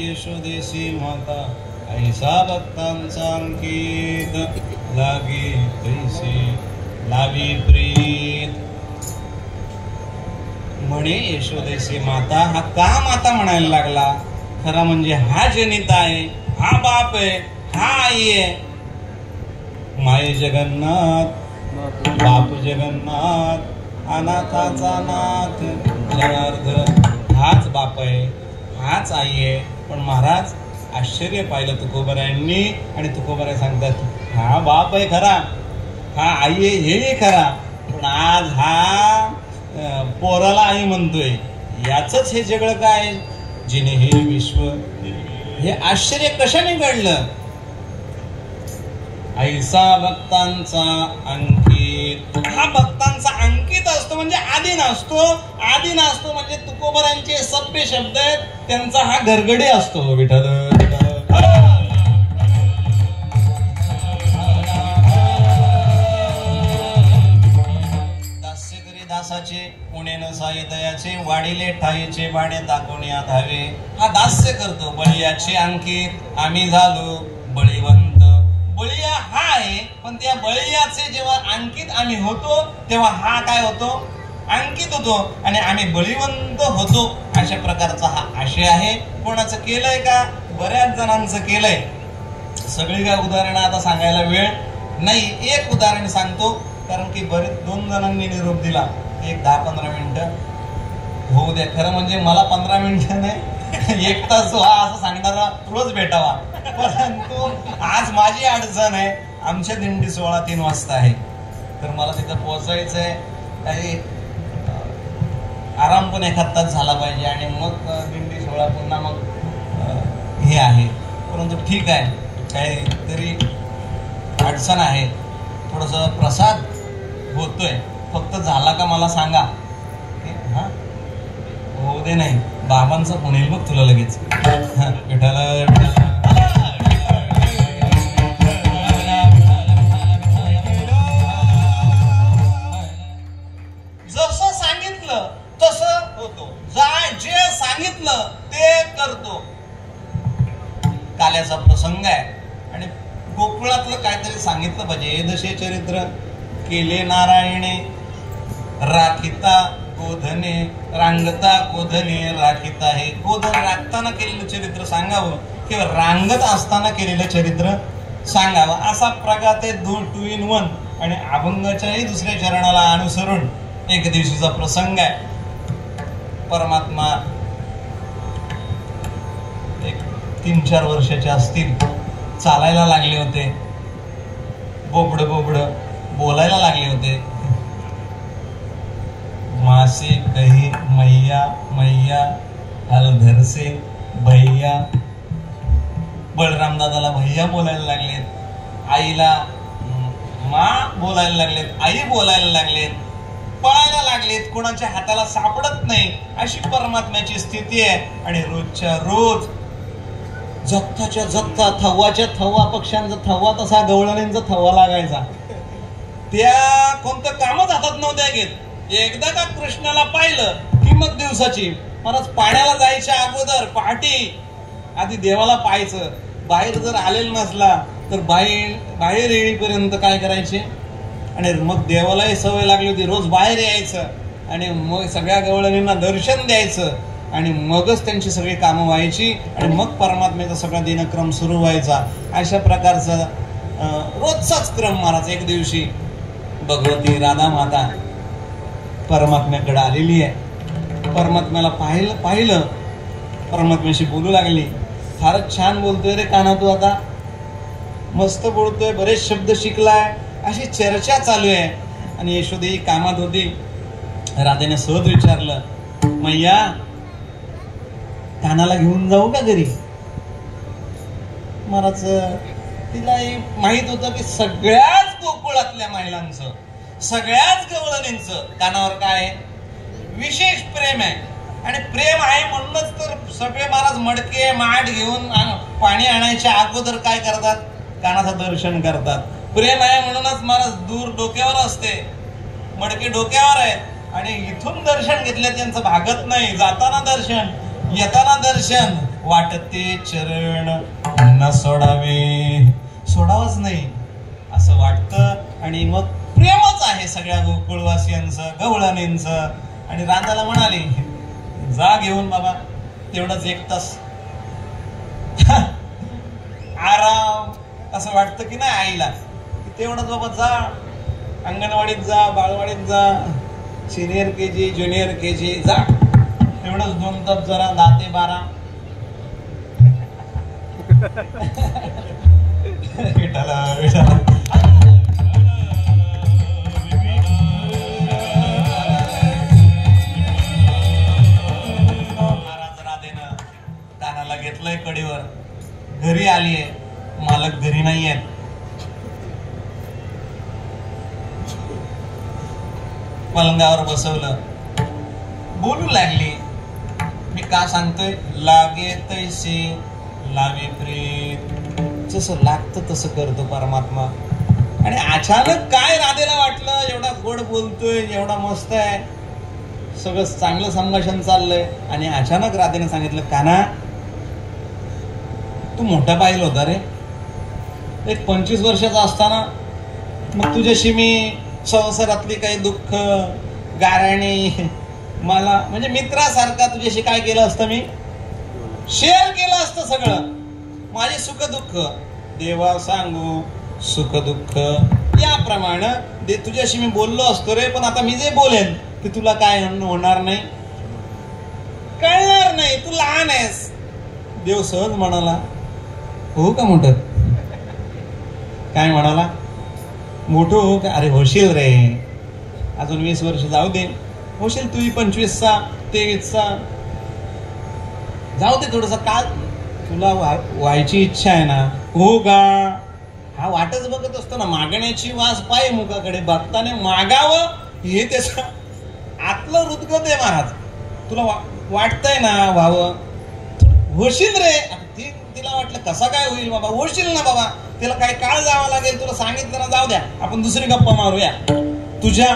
यशोदेसी माता ऐसा भक्तांचा अंकित लागे तैसे लावी प्रीत. म्हणे यशोदेसी माता. हा का माता म्हणायला लागला? खरा म्हणजे हा जनिता आहे, हा बाप आहे, हा आई आहे. माय जगन्नाथ, बाप जगन्नाथ, अनाथाचा नाथ. अर्थ हाच बाप आहे, हाच आई आहे. पण महाराज आश्चर्य पाहिलं तुकोबरायांनी, आणि तुकोबराय सांगतात हा बाप आहे खरा, हा आई आहे हेही खरा, पण आज हा पोराला आई म्हणतोय. याचंच हे जगळ काय, जिने हे विश्व, हे आश्चर्य कशाने घडलं. ऐसा भक्तांचा अंकित. हा भक्तांचा अंकित असतो म्हणजे आधी नसतो. आधी नसतो म्हणजे तुकोबरांचे सभ्य शब्द आहेत, त्यांचा हा घरगडी असतो. विठ्ठल दास्य करी दासाचे, पुणे न साई दयाचे, वाढिले ठाईचे बाणे दाखवण्यात धावे. हा दास्य करतो. बळीयाचे अंकित, आम्ही झालो बळीवंत. बळीया हा आहे, पण त्या बळीयाचे जेव्हा अंकित आम्ही होतो तेव्हा हा काय होतो, अंकित होतो आणि आम्ही बळीवंत होतो. अशा प्रकारचा हा आशय आहे. कोणाचं केलंय का, बऱ्याच जणांचं केलंय. सगळी काय उदाहरणं आता सांगायला वेळ नाही. एक उदाहरण सांगतो, कारण की बरेच 2 जणांनी निरोप दिला. एक 10-15 मिनिटं होऊ द्या. खरं म्हणजे मला 15 मिनिटं नाही 1 तास व्हा असं सांगणारा रोज भेटावा. परंतु आज माझी अडचण आहे. आमच्या दिंडी 16:03 वाजता आहे, तर मला तिथं पोहोचायचं आहे. काही आराम पण 1 तास झाला पाहिजे आणि मग दिंडी 16 पुन्हा मग हे आहे. परंतु ठीक आहे, काहीतरी अडचण आहे. थोडंसं प्रसाद होतोय, फक्त झाला का मला सांगा. हा होऊ दे. नाही बाबांचा फोन येईल बघ तुला लगेच. विठाला जसं सांगितलं तसं होतो. जे सांगितलं ते करतो. काल्याचा प्रसंग आहे आणि गोकुळातलं काहीतरी सांगितलं पाहिजे. दशे चरित्र केले नारायणे, राखिता गोधने, रांगता गोधने राखिता. हे गोधन राखताना केलेलं चरित्र सांगावं किंवा रांगत असताना केलेलं चरित्र सांगावं. असा प्रकार ते 2 in 1 आणि अभंगाच्याही 2ऱ्या चरणाला अनुसरून एक दिवशीचा प्रसंग आहे. परमात्मा एक 3-4 वर्षाचे असतील, चालायला लागले होते. बोबड बोलायला लागले होते. मासे कही मैया मैया, हलधर से भैया. बळराम दादाला भैया बोलायला लागलेत, आईला मा बोलायला लागलेत, आई बोलायला लागलेत, पळायला लागलेत, कोणाच्या हाताला सापडत नाही. अशी परमात्म्याची स्थिती आहे. आणि रोजच्या रोज जगताच्या जगता थव्वाच्या थव्वा, पक्ष्यांचा थव्वा तसा गवळणींचा थव्वा लागायचा. त्या कोणतं कामच हातात नव्हत्या घेत. एकदा का कृष्णाला पाहिलं की मग दिवसाची महाराज पाण्याला जायच्या अगोदर पहाटी आधी देवाला पाहायचं. बाहेर जर आलेला नसला तर बाहेर येईपर्यंत काय करायचे. आणि मग देवालाही सवय लागली होती रोज बाहेर यायचं आणि मग सगळ्या गवळणींना दर्शन द्यायचं आणि मगच त्यांची सगळी कामं व्हायची आणि मग परमात्म्याचा सगळा दिनक्रम सुरू व्हायचा. अशा प्रकारचा रोजचाच क्रम महाराज. एक दिवशी भगवती राधा माता परमात्म्याकडे आलेली आहे. परमात्म्याला पाहिलं परमात्म्याशी बोलू लागली. फारच छान बोलतोय रे कान्हा तू, आता मस्त बोलतोय, बरेच शब्द शिकलाय, अशी चर्चा चालू आहे. आणि यशोदा ही कामात होती. राधेने सहज विचारलं, मैया कान्हाला घेऊन जाऊ का घरी. महाराज तिलाही माहित होतं की सगळ्याच गोकुळातल्या महिलांचं, सगळ्याच गवळणींचं कानावर काय विशेष प्रेम आहे. आणि प्रेम आहे म्हणूनच तर सगळे महाराज मडके माठ घेऊन पाणी आणायच्या अगोदर काय करतात, कानाचं दर्शन करतात. प्रेम आहे म्हणूनच महाराज दूर डोक्यावर असते, मडके डोक्यावर आहेत आणि इथून दर्शन घेतलं त्यांचं भागत नाही. जाताना दर्शन, येताना दर्शन, वाटते चरण न सोडावे, सोडावंच नाही असं वाटतं. आणि मग प्रेमच आहे सगळ्या गोकुळवासियांचं, गवळणींचं. आणि राधाला म्हणाली, जा घेऊन बाबा तेवढंच 1 तास आराम. असं वाटतं की नाही आईला, तेवढंच बाबा जा, अंगणवाडीत जा, बालवाडीत जा, सिनियर KG ज्युनियर KG जा, तेवढंच 2 तास जरा 10 ते 12. घरी आलीये, मालक घरी नाही आहेत. पलंगावर बसवलं, बोलू लागली. मी का सांगतोय, लागे तैसे लावे प्रीत, जसं लागतं तसं करतो परमात्मा. आणि अचानक काय राधेला वाटलं, एवढा गोड बोलतोय, एवढा मस्त आहे, सगळं चांगलं संभाषण चाललंय, आणि अचानक राधेने सांगितलं, काना तू मोठा पाहिलं होता रे, एक 25 वर्षाचा असताना. मग तुझ्याशी मी संसारातली काही दुःख गाराणी, मला म्हणजे मित्रासारखा तुझ्याशी काय केलं असतं, मी शेअर केलं असतं सगळं, माझे सुख दुःख. देवा सांगू सुख दुःख याप्रमाणे तुझ्याशी मी बोललो असतो रे. पण आता मी जे बोलेन ते तुला काय होणार नाही, कळणार नाही, तू लहान आहेस. देव सहज म्हणाला, हो का मोठं? काय म्हणाला, मोठं हो का? अरे होशील रे, अजून 20 वर्ष जाऊ दे, होशील तू 25चा 23चा, जाऊ दे थोडस. काल तुला व्हायची इच्छा आहे ना, हो का? हा वाटच बघत असतो ना, मागण्याची वास पाय मुखाकडे, बघताना मागावं हे त्याचं आतलं हृदगत आहे महाराज. तुला वाटतंय ना व्हावं, होशील रे. तिला वाटलं कसा काय होईल बाबा, होशील ना बाबा, तिला काही काळ जावं लागेल, तुला सांगितलं ना, जाऊ द्या आपण दुसरी गप्पा मारूया तुझ्या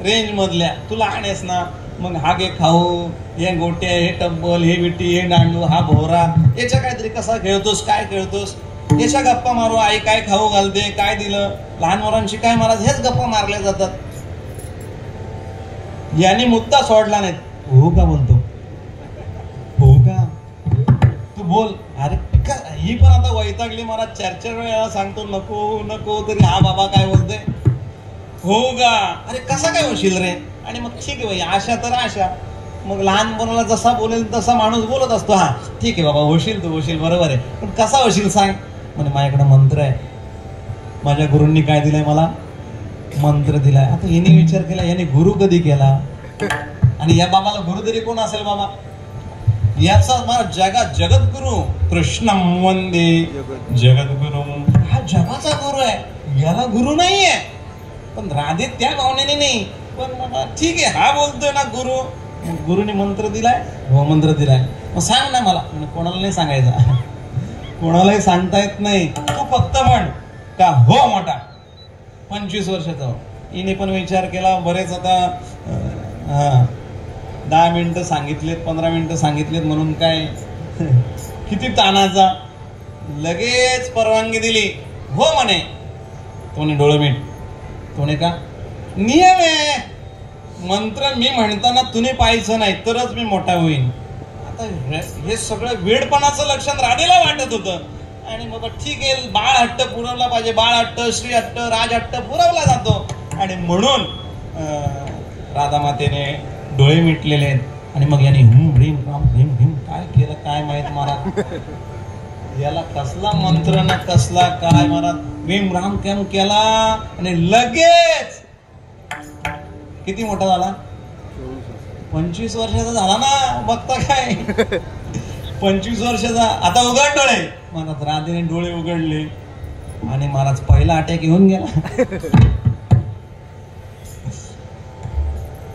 रेंज मधल्या, तुला आणेस ना. मग हा घे खाऊ, हे गोट्या, हे टब्बल, हे विटी, हे दांडू, हा भोवरा, याच्या काहीतरी कसा खेळतोस, काय खेळतोस, याच्या गप्पा मारू. आई काय खाऊ घालते, काय दिलं, लहान मुलांशी काय महाराज हेच गप्पा मारल्या जातात. यांनी मुद्दा सोडला नाही. हो का बोलतो, हो का, तू बोल. अरे ही पण आता वैतागली महाराज, 4-4 वेळा सांगतो नको नको, तरी हा बाबा काय बोलते, हो का. अरे कसा काय होशील रे. आणि मग ठीक आहे भाई, आशा तर आशा. मग लहान मुलाला जसा बोलेल तसा माणूस बोलत असतो. हा ठीक आहे बाबा, होशील तू, होशील, बरोबर आहे, पण कसा होशील सांग. म्हणजे माझ्याकडे मंत्र आहे, माझ्या गुरूंनी काय दिलंय मला, मंत्र दिलाय. आता हिने विचार केला, याने गुरु कधी केला, आणि या बाबाला गुरु तरी कोण असेल बाबा. याचा मला जगद्गुरु कृष्ण वंदे जगद्गुरु, हा जगाचा गुरु आहे, याला गुरु नाहीये. पण राधे त्या भावनेने नाही, पण ठीक आहे हा बोलतोय ना गुरु, गुरुने मंत्र दिलाय, हो मंत्र दिलाय, मग सांग ना मला. कोणाला नाही सांगायचा, कोणालाही सांगता येत नाही, तू फक्त म्हण का हो मोठा. 25 वर्षाचा. हिने पण विचार केला बरेच, आता 10 मिनिटं सांगितलेत, 15 मिनिटं सांगितलेत म्हणून काय किती तानाचा. लगेच परवानगी दिली, हो म्हणे. तोने डोळे मीठ, तोने का नियम आहे, मंत्र मी म्हणताना तुने पाहायचं नाही, तरच मी मोठा होईन. आता हे सगळं वेडपणाचं लक्षण राधेला वाटत होतं. आणि मग ठीक आहे, बाळ हट्ट पुरवला पाहिजे, बाळ हट्ट, श्री हट्ट, राज हट्ट पुरवला जातो. आणि म्हणून राधा मातेने डोळे मिटलेले आहेत. आणि मग याने भीम राम भीम भीम काय केलं काय माहित महाराज, याला कसला मंत्र ना कसला काय महाराज, भीम राम केम केला. आणि लगेच किती मोठा झाला, 25 वर्षाचा झाला ना. बघता काय 25 वर्षाचा. आता उघड डोळे महाराज. राधेने डोळे उघडले आणि महाराज पहिला अटॅक येऊन गेला.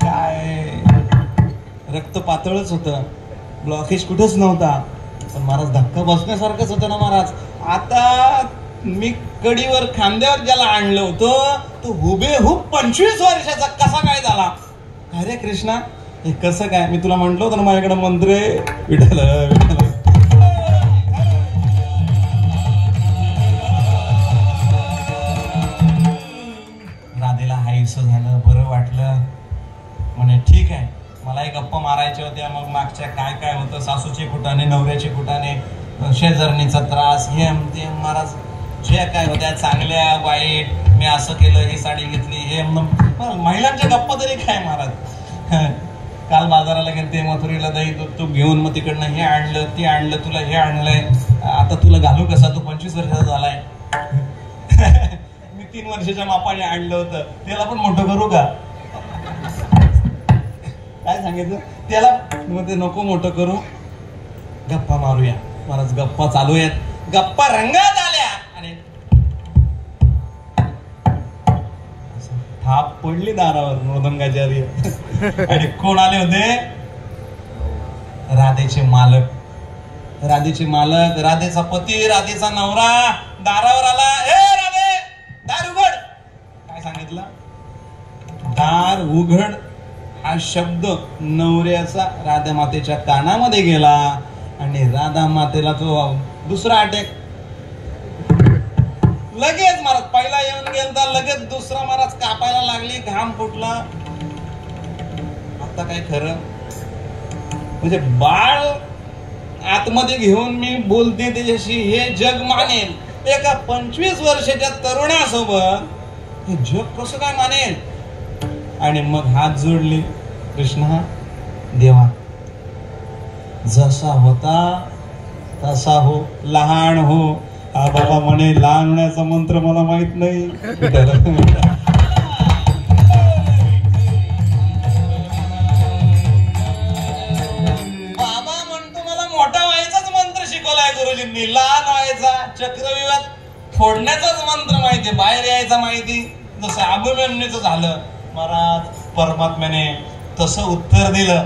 काय रक्त पातळच होतं, ब्लॉकेज कुठंच नव्हता, पण महाराज धक्का बसण्यासारखंच होतं ना महाराज. आता मी कडीवर खांद्यावर ज्याला आणलं होतं तो हुबेहूब 25 वर्षाचा कसा काय झाला. अरे कृष्णा हे कसं काय, मी तुला म्हंटल होतं ना माझ्याकडे मंत्र आहे. विठ्ठल विठ्ठल. राधेला हायसं झालं, बरं वाटलं. म्हणे ठीक आहे, मला एक गप्पा मारायच्या होत्या. मग मागच्या काय काय होतं, सासूचे कुटाने, नवऱ्याचे कुटाने, शेजारणीचा त्रास, हे ते महाराज जे काय होत्या चांगल्या वाईट, मी असं केलं, ही साडी घेतली, हे महिलांच्या गप्पा तरी काय महाराज. काल बाजाराला गेले ते, मथुरीला दही दूध तूप घेऊन, मग तिकडनं हे आणलं ते आणलं, तुला हे आणलंय, आता तुला घालू कसा, तू 25 वर्षाचा झालाय. मी 3 वर्षाच्या मापाने आणलं होतं, त्याला पण मोठं करू का, काय सांगितलं त्याला. मग ते नको मोठं करू, गप्पा मारूया महाराज. गप्पा चालू आहेत. गप्पा रंगात आल्या आणि थाप पडली दारावर मृदंगाचार्य. आणि कोण आले होते? राधेचे मालक. राधेचे मालक, राधेचा पती, राधेचा नवरा दारावर आला. ए राधे, दार उघड. काय सांगितलं? दार उघड हा शब्द नवऱ्याचा राधा मातेच्या कानामध्ये गेला आणि राधा मातेला तो दुसरा अटॅक. लगेच महाराज पहिला येऊन गेला, लगेच दुसरा महाराज कापायला लागली, घाम फुटला. आता काय खरं? म्हणजे बाळ आतमध्ये घेऊन मी बोलते त्याच्याशी, हे जग मानेल. एका 25 वर्षाच्या तरुणासोबत हे जग कसं काय मानेल? आणि मग हात जोडले. कृष्णा, देवा जसा होता तसा हो, लहान हो. हा बाबा म्हणे लहान होण्याचा मंत्र मला माहित नाही. बाबा म्हणतो मला मोठा व्हायचाच मंत्र शिकवलाय गुरुजींनी. लहान व्हायचा, चक्रव्यूहात फोडण्याचाच मंत्र माहिती, बाहेर यायचा माहिती. जसं अभिमन्यूचं झालं, महाराज परमात्म्याने तसं उत्तर दिलं.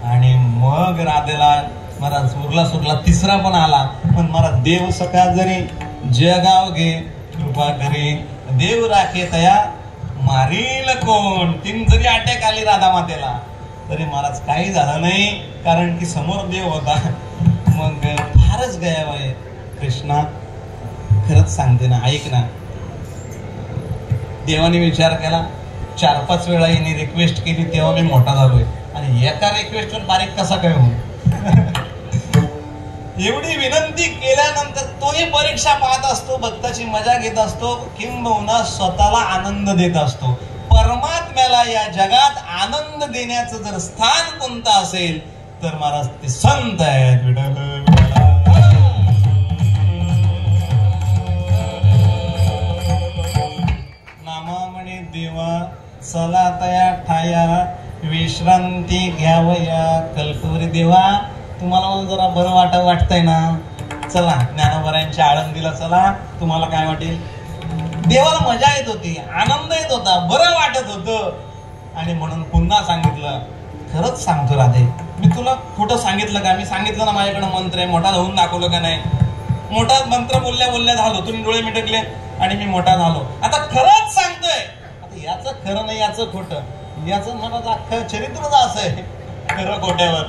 आणि मग राधेला महाराज उरला सुरला तिसरा पण आला. पण महाराज देव सखा जरी जगाव घे कृपा करी, देव राखे तया मारील कोण. तीन जरी अटॅक आली राधा मातेला तरी महाराज काही झालं नाही, कारण की समोर देव होता. मग फारच गया आहे. कृष्णा खरंच सांगते ना, ऐक ना. देवाने विचार केला, 4-5 वेळा हिने रिक्वेस्ट केली तेव्हा मी मोठा झालोय, आणि एका रिक्वेस्टवर बारीक कसा काय होऊ? एवढी विनंती केल्यानंतर तोही परीक्षा पाहत असतो, भक्ताची मजा घेत असतो, किंबहुना स्वतःला आनंद देत असतो. परमात्म्याला या जगात आनंद देण्याचं जर स्थान कोणतं असेल तर महाराज ते संत आहेत. नामामणे देवा चला तया ठाया, विश्रांती घ्यावया कल्पवरी. देवा तुम्हाला जरा बरं वाटतंय ना, चला ज्ञानोबरायांच्या आळंदीला चला, तुम्हाला काय वाटेल. देवाला मजा येत होती, आनंद येत होता, बरं वाटत होतं. आणि म्हणून पुन्हा सांगितलं, खरंच सांगतो राधे, मी तुला खोटं सांगितलं का? मी सांगितलं ना माझ्याकडे मंत्र आहे, मोठा होऊन दाखवलं का नाही? मोठा मंत्र बोलल्या झालो, तुम्ही डोळे मिटकले आणि मी मोठा झालो. आता खरंच सांगतोय. आता याचं खरं नाही, याचं खोटं, याचं मला अख्खं चरित्रच असं आहे खरं खोट्यावर.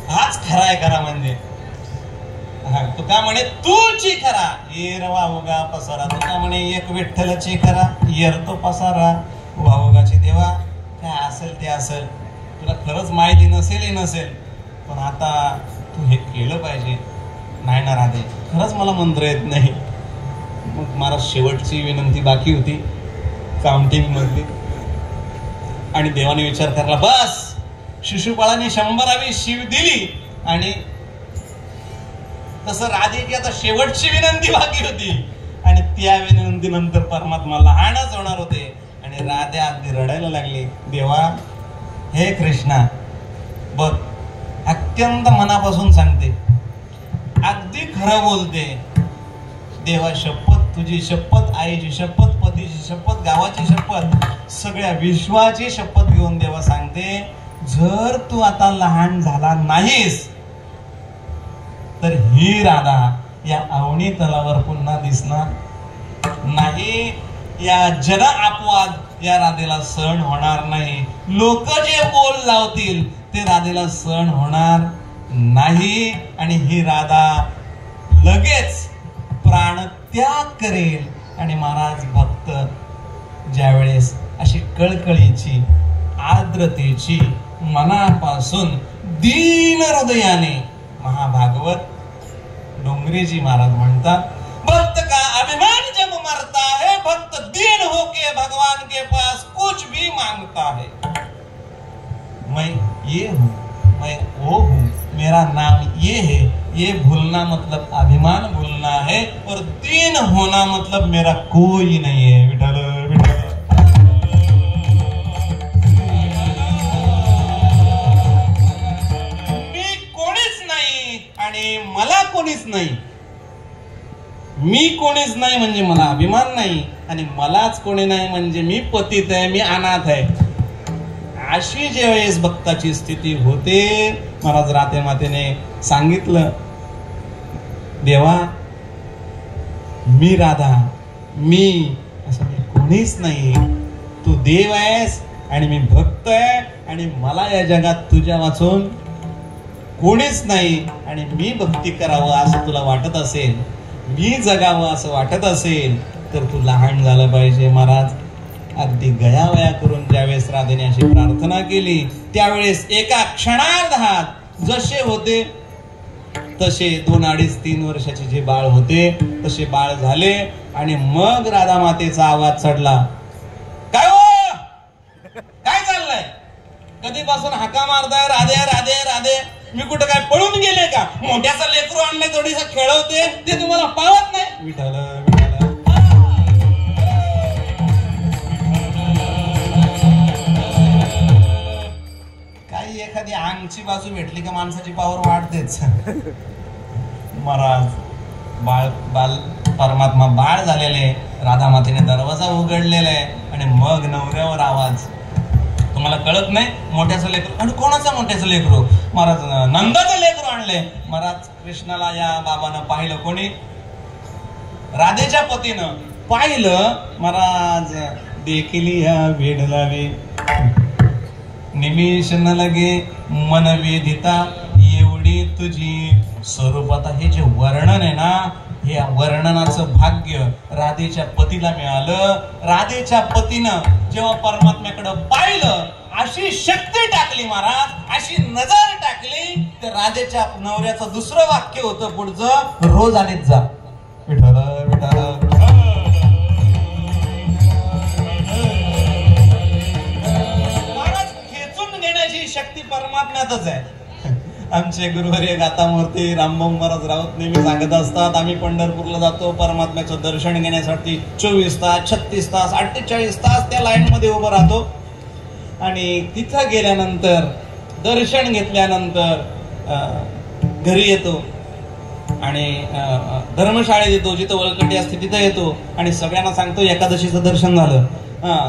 हाच खरा आहे खरा म्हणजे. तू का म्हणे तूची खरा येर वाहुगा पसारा. तू का म्हणे एक विठ्ठलची खरा येर तो पसारा. वाहुगाची देवा काय असेल ते असेल, तुला खरंच माहिती नसेल, पण आता तू हे केलं पाहिजे. नाही ना राधे, खरंच मला मंत्र येत नाही. मग मला शेवटची विनंती बाकी होती काउंटिंग मधली. आणि देवाने विचार करला, बस शिशुपाळाने 100वी शिव दिली. आणि तसं राधेची आता शेवटची विनंती बाकी होती. आणि त्या विनंतीनंतर परमात्मा लहानच होणार होते. आणि राधे अगदी रडायला लागली. देवा हे कृष्णा, बघ अत्यंत मनापासून सांगते, अगदी खरं बोलते. देवा शपथ, तुझी शपथ, आईची शपथ, पतीची शपथ, गावाची शपथ, सगळ्या विश्वाची शपथ घेऊन देवा सांगते, जर तू आता लहान झाला नाहीस तर ही राधा या अवनी तलावर पुन्हा दिसणार नाही. या जन अपवाद या राधेला सहन होणार नाही. लोक जे बोल लावतील ते राधेला सहन होणार नाही. आणि ही राधा लगेच प्राणत्याग करेल. आणि महाराज भक्त ज्यावेळेस अशी कळकळीची, आर्द्रतेची, मनापासून दीन हृदयाने, महाभागवत डोंगरेजी महाराज म्हणतात, भक्त का अभिमान जब मरता है, भक्त दीन होके भगवान के पास कुछ भी मांगता है. मैं ये हूँ, मैं वो हूँ, मेरा नाम ये है. ये भूलना मतलब अभिमान भूलना है, और दीन होना मतलब मेरा कोई नहीं है. विठ्ठल विठ्ठल. मी कोणीच नाही आणि मला कोणीच नाही. मी कोणीच नाही म्हणजे मला अभिमान नाही, आणि मलाच कोणी नाही म्हणजे मी पतित आहे, मी अनाथ आहे. अशी ज्यावेळेस भक्ताची स्थिती होते, महाराज राते मातेने सांगितलं, देवा मी राधा, मी असं मी कोणीच नाही. तू देव आहेस आणि मी भक्त आहे, आणि मला या जगात तुझ्या वाचून कोणीच नाही, आणि मी भक्ती करावं असं तुला वाटत असेल, मी जगावं असं वाटत असेल, तर तू लहान झालं पाहिजे. महाराज अगदी गयावया करून ज्यावेळेस राधेने अशी प्रार्थना केली, त्यावेळेस एका क्षणार्धात जसे होते तसे 2, 2.5, 3 वर्षाचे जे बाळ होते तसे बाळ झाले. आणि मग राधा मातेचा आवाज चढला, काय हो, काय चाललंय, कधीपासून हाका मारताय राधे राधे राधे, मी कुठं काय पळून गेले का, मोठ्याचं लेकरू आणलंय थोडीसं खेळवते, ते तुम्हाला पावत नाही. विठ्ठल विठ्ठल, काही एखादी अंगची बाजू भेटली का माणसाची पावर वाढतेच. महाराज बाळ परमात्मा बाळ झालेले, राधा मातेने दरवाजा उघडलेला आहे, आणि मग नवऱ्यावर आवाज. तुम्हाला कळत नाही, मोठ्याचं लेकरू, आणि कोणाचं मोठ्याचं लेकरू, महाराज नंदाचं लेकरू आणले. महाराज कृष्णाला या बाबानं पाहिलं, कोणी, राधेच्या पतीनं पाहिलं. महाराज देखील या वेड लावे, निमिष न लगे मन वेदिता, एवढी तुझी स्वरूपात. हे जे वर्णन आहे ना, हे वर्णनाचं भाग्य राधेच्या पतीला मिळालं. राधेच्या पतीनं जेव्हा परमात्म्याकडे पाहिलं, अशी शक्ती टाकली महाराज, अशी नजर टाकली, तर राधेच्या नवऱ्याचं दुसरं वाक्य होतं पुढचं, रोज आणीत जा. विठ्ठल विठ्ठल, शक्ती परमात्म्यातच आहे. आमचे गुरुवर्य गातामूर्ती रामभाऊ महाराज राऊत नेहमी सांगत असतात, आम्ही पंढरपूरला जातो परमात्म्याचं दर्शन घेण्यासाठी. 24 तास 36 तास 48 तास त्या लाईन मध्ये उभं राहतो, आणि तिथं गेल्यानंतर दर्शन घेतल्यानंतर घरी येतो, आणि धर्मशाळेत येतो, जिथं वळकटी असते तिथं येतो, आणि सगळ्यांना सांगतो एकादशीचं दर्शन झालं.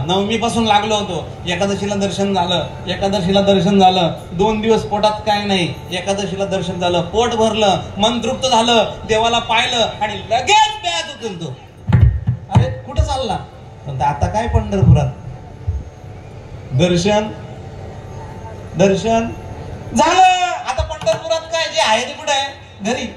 9वी पासून लागलो होतो, एकादशीला दर्शन झालं, एकादशीला दर्शन झालं. 2 दिवस पोटात काय नाही, एकादशीला दर्शन झालं, पोट भरलं, मन तृप्त झालं, देवाला पाहिलं, आणि लगेच ब्याज उचलतो. अरे कुठं चालला, आता काय पंढरपुरात दर्शन दर्शन झालं, आता पंढरपुरात काय जे आहे ते कुठे आहे, घरी.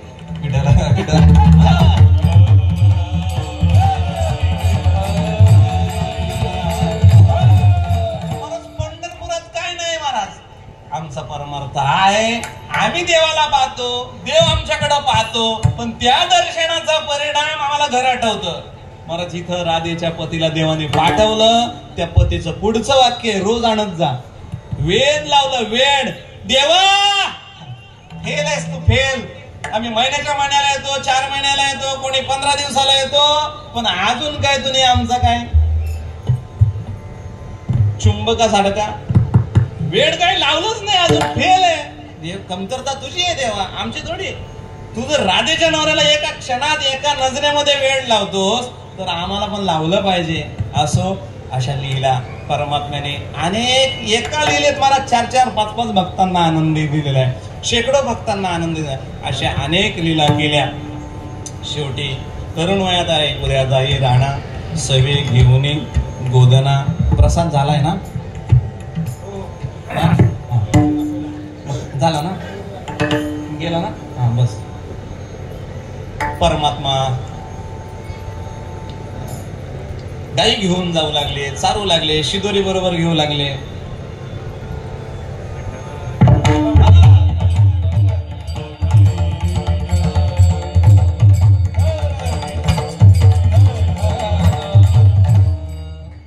आमचा परमार्थ आहे, आम्ही देवाला पाहतो, देव आमच्याकडे पाहतो, पण त्या दर्शनाचा परिणाम आम्हाला घर आठवतं. महाराज इथं राधेच्या पतीला देवाने पाठवलं, त्या पतीचं पुढचं वाक्य, रोज आणत जा. वेद लावलं, वेड, देवा फेल आहेस तू, फेल. आम्ही महिन्याच्या महिन्याला येतो, 4 महिन्याला येतो, कोणी 15 दिवसाला येतो, पण अजून काय तुम्ही आमचा काय चुंबका साडका वेळ काही लावलंच नाही, अजून फेल आहे. देव कमतरता तुझी आहे देवा, आमची थोडी. तू जर राधेच्या नवऱ्याला एका क्षणात एका नजरेमध्ये वेळ लावतोस, तर आम्हाला पण लावलं पाहिजे. असो, अशा लीला परमात्म्याने अनेक, एका लीलेत मला 4-4, 5-5 भक्तांना आनंद दिलेला आहे, शेकडो भक्तांना आनंद दिला. अशा अनेक लीला केल्या. शेवटी तरुण वयात आहे, उद्या जाई राणा सवे घेऊन गोदना. प्रसाद झालाय ना, झाला ना, गेला ना, हा बस. परमात्मा गाई घेऊन जाऊ लागले, चारू लागले, शिदोरी बरोबर घेऊ लागले.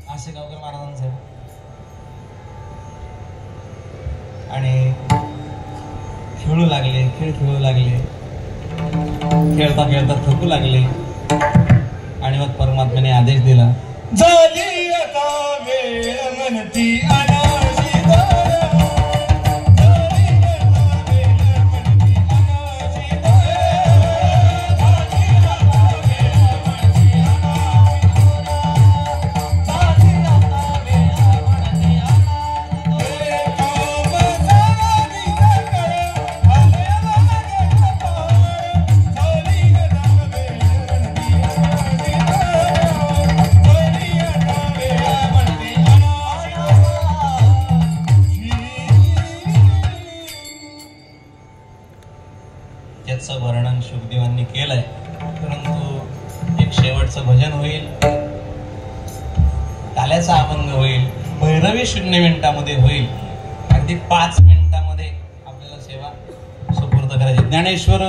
असे गावकर महाराजांचे. आणि खेळू लागले, खेळ खेळू लागले, खेळता खेळता थकू लागले, आणि मग परमात्म्याने आदेश दिला, झाली आता वेळ म्हणती अनाशी झाली आता वेळ म्हणती अनाशी कथेचं वर्णन शुकदेवांनी केलंय, परंतु एक शेवटचं भजन होईल, ताल्याचा अभंग होईल, भैरवी 0 मिनिटामध्ये होईल, अगदी 5 मिनिटामध्ये आपल्याला सेवा सुपूर्द करायची. ज्ञानेश्वर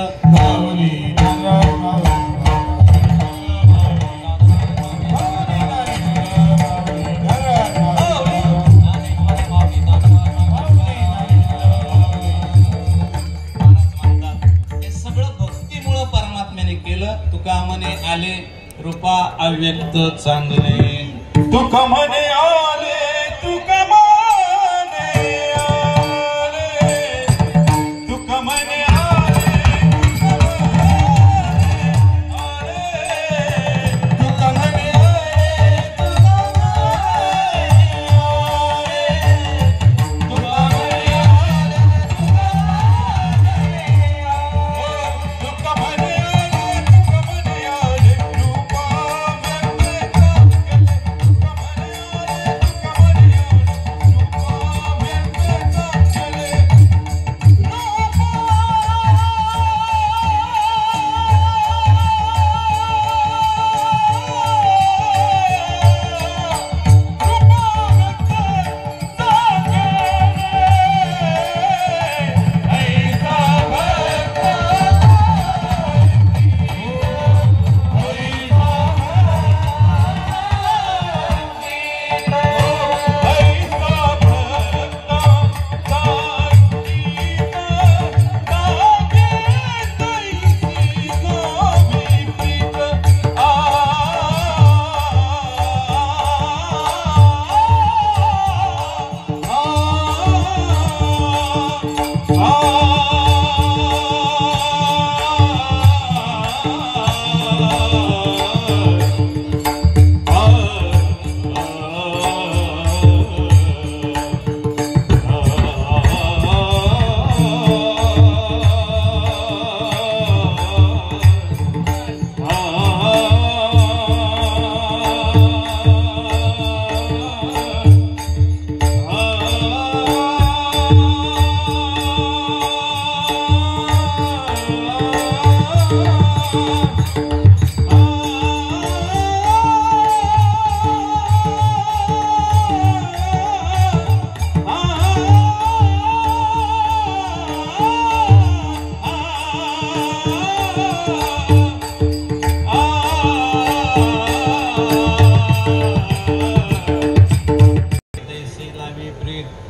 आले रूपा अव्यक्त चांगले, तुका म्हणे आले, तुका म्हणे आले, तुका म्हणे आले, तुका म्हणे आले, तुका म्हणे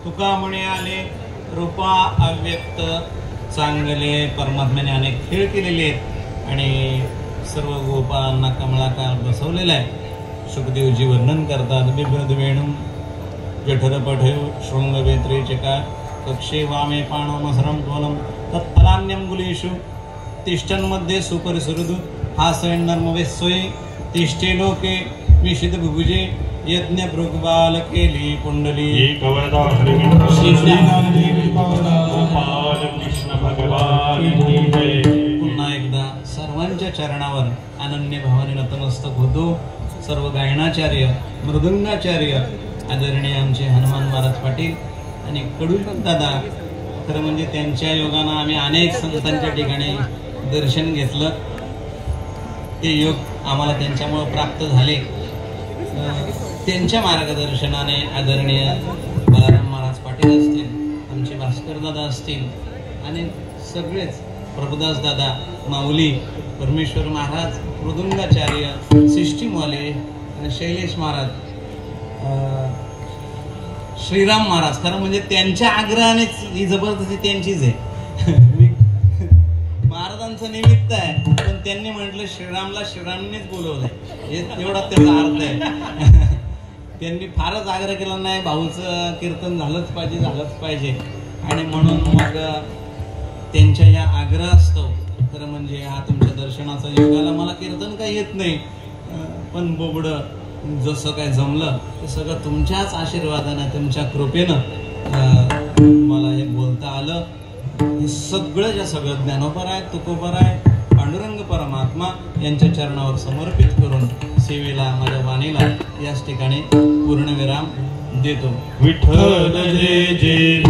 तुका म्हणे आले रूपा अव्यक्त चांगले. परमात्म्याने अनेक खेळ केलेले आहेत आणि सर्व गोपांना कमळाकार बसवलेला आहे. शुकदेवजी वर्णन करतात. बिभ्रद वेणू जठर पठेव शृंगवेत्रे चका कक्षे वामे पाणमसरम कोलम तत्फलान्यंगुलेषु तिष्ठन्मध्ये सुपरिसुरुदु हासैन्नर्मवेस्वये तिष्ठे लोके विशित भुभुजे यज्ञ भृगबाल केली कुंडली. पुन्हा एकदा सर्वांच्या चरणावर अनन्य भावाने नतमस्तक होतो. सर्व गायनाचार्य मृदंगाचार्य आदरणीय आमचे हनुमान महाराज पाटील आणि कडू दादा, खरं म्हणजे त्यांच्या योगानं आम्ही अनेक संतांच्या ठिकाणी दर्शन घेतलं. ते योग आम्हाला त्यांच्यामुळे प्राप्त झाले. त्यांच्या मार्गदर्शनाने आदरणीय बालाराम महाराज पाटील असतील, आमचे भास्कर दादा असतील आणि सगळेच प्रभुदास दादा माऊली, परमेश्वर महाराज, मृदुंगाचार्य, सिस्टीमवाले आणि शैलेश महाराज, श्रीराम महाराज, खरं म्हणजे त्यांच्या आग्रहानेच ही जबरदस्ती त्यांचीच आहे. महाराजांचं निमित्त आहे, पण त्यांनी म्हटलं श्रीरामला श्रीरामनेच बोलवलंय, एवढा त्याचा अर्थ आहे. त्यांनी फारच आग्रह केला नाही, भाऊचं कीर्तन झालंच पाहिजे आणि म्हणून मग त्यांच्या या आग्रहास्तव खरं म्हणजे हा तुमच्या दर्शनाचा योगाला मला कीर्तन काही येत नाही, पण बोबडं जसं काय जमलं ते सगळं तुमच्याच आशीर्वादानं, तुमच्या कृपेनं मला हे बोलता आलं. हे सगळं सगळं ज्ञानोपर आहे, तुकोपर आहे, पांडुरंग परमात्मा यांच्या चरणावर समर्पित करून सेवेला, माझ्या वाणीला याच ठिकाणी पूर्णविराम देतो. विठ्ठल जय जय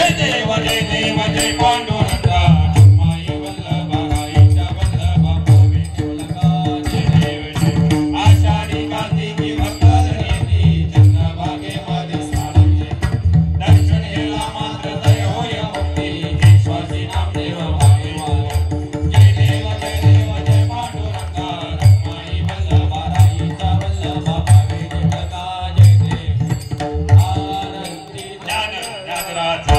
जय देव जय देव जय पांडुरंगा माई वल्लभाईच्या वल्लभा भावे तुलका जय देव जय आषाढी कार्तिकी भक्तजनेती चंद्रभागे मध्ये सारंगे दर्शन हेला मात्र दय होय भक्ती विश्वासी नामदेव भावे जय देव जय पांडुरंगा माई वल्लभाईच्या वल्लभा भावे तुलका जय देव आरती ज्ञानराजा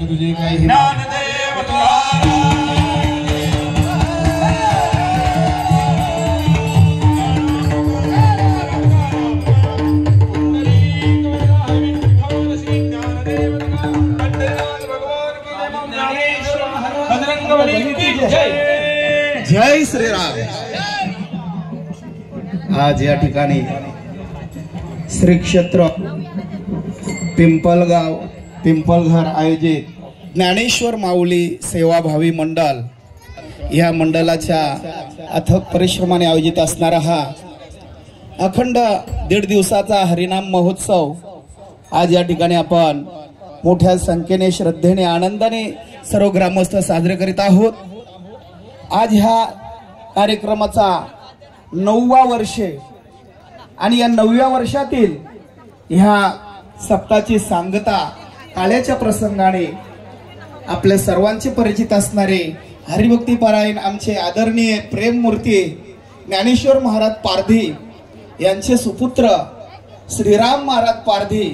तुझे काही ज्ञानदेव जय श्रीराम। आज या ठिकाणी श्री क्षेत्र पिंपलगाव पिंपलघर आयोजित ज्ञानेश्वर माऊली सेवाभावी मंडळ या मंडळाच्या अथक परिश्रमाने आयोजित असणारा हा अखंड 1.5 दिवसाचा हरिनाम महोत्सव आज या ठिकाणी आपण मोठ्या संख्येने श्रद्धेने आनंदाने सर्व ग्रामस्थ साजरे करीत आहोत। आज ह्या कार्यक्रमाचा 9वा वर्ष आणि या 9व्या वर्षातील ह्या सप्ताहाची सांगता काळ्याच्या प्रसंगाने आपल्या सर्वांचे परिचित असणारे हरिभक्तीपरायण आमचे आदरणीय प्रेममूर्ती ज्ञानेश्वर महाराज पारधी यांचे सुपुत्र श्रीराम महाराज पारधी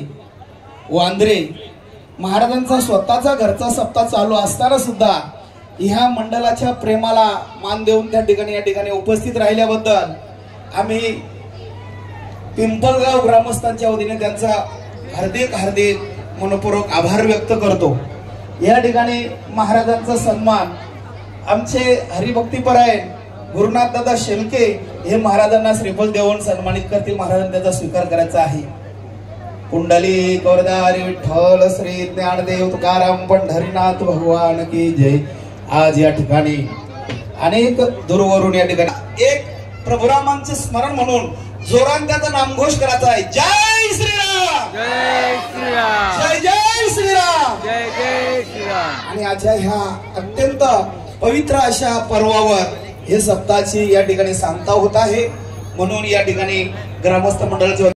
वांद्रे महाराजांचा स्वतःचा घरचा सप्ताह चालू असताना सुद्धा ह्या मंडळाच्या प्रेमाला मान देऊन त्या ठिकाणी या ठिकाणी उपस्थित राहिल्याबद्दल आम्ही पिंपलगाव ग्रामस्थांच्या वतीने त्यांचा हार्दिक मनपूर्वक आभार व्यक्त करतो। या ठिकाणी महाराजांचा सन्मान आमचे हरिभक्तीपरायण गुरुनाथ दादा शेलके हे महाराजांना श्रीफल देऊन सन्मानित करतील। महाराजांना त्याचा स्वीकार करायचा आहे। कुंडली कवरदारी विठ्ठल श्री ज्ञानदेव तुकाराम पंढरीनाथ भगवान की जय। आज या ठिकाणी अनेक दूरवरून या ठिकाणी एक प्रभुरामांचे स्मरण म्हणून जोरान त्याचा नामघोष करायचा आहे। जय श्रीराम जय श्रीराम जय जय श्रीराम जय जय श्रीराम। आणि आजच्या ह्या अत्यंत पवित्र अशा पर्वावर हे सप्ताहाची या ठिकाणी सांगता होत आहे। म्हणून या ठिकाणी ग्रामस्थ मंडळाचे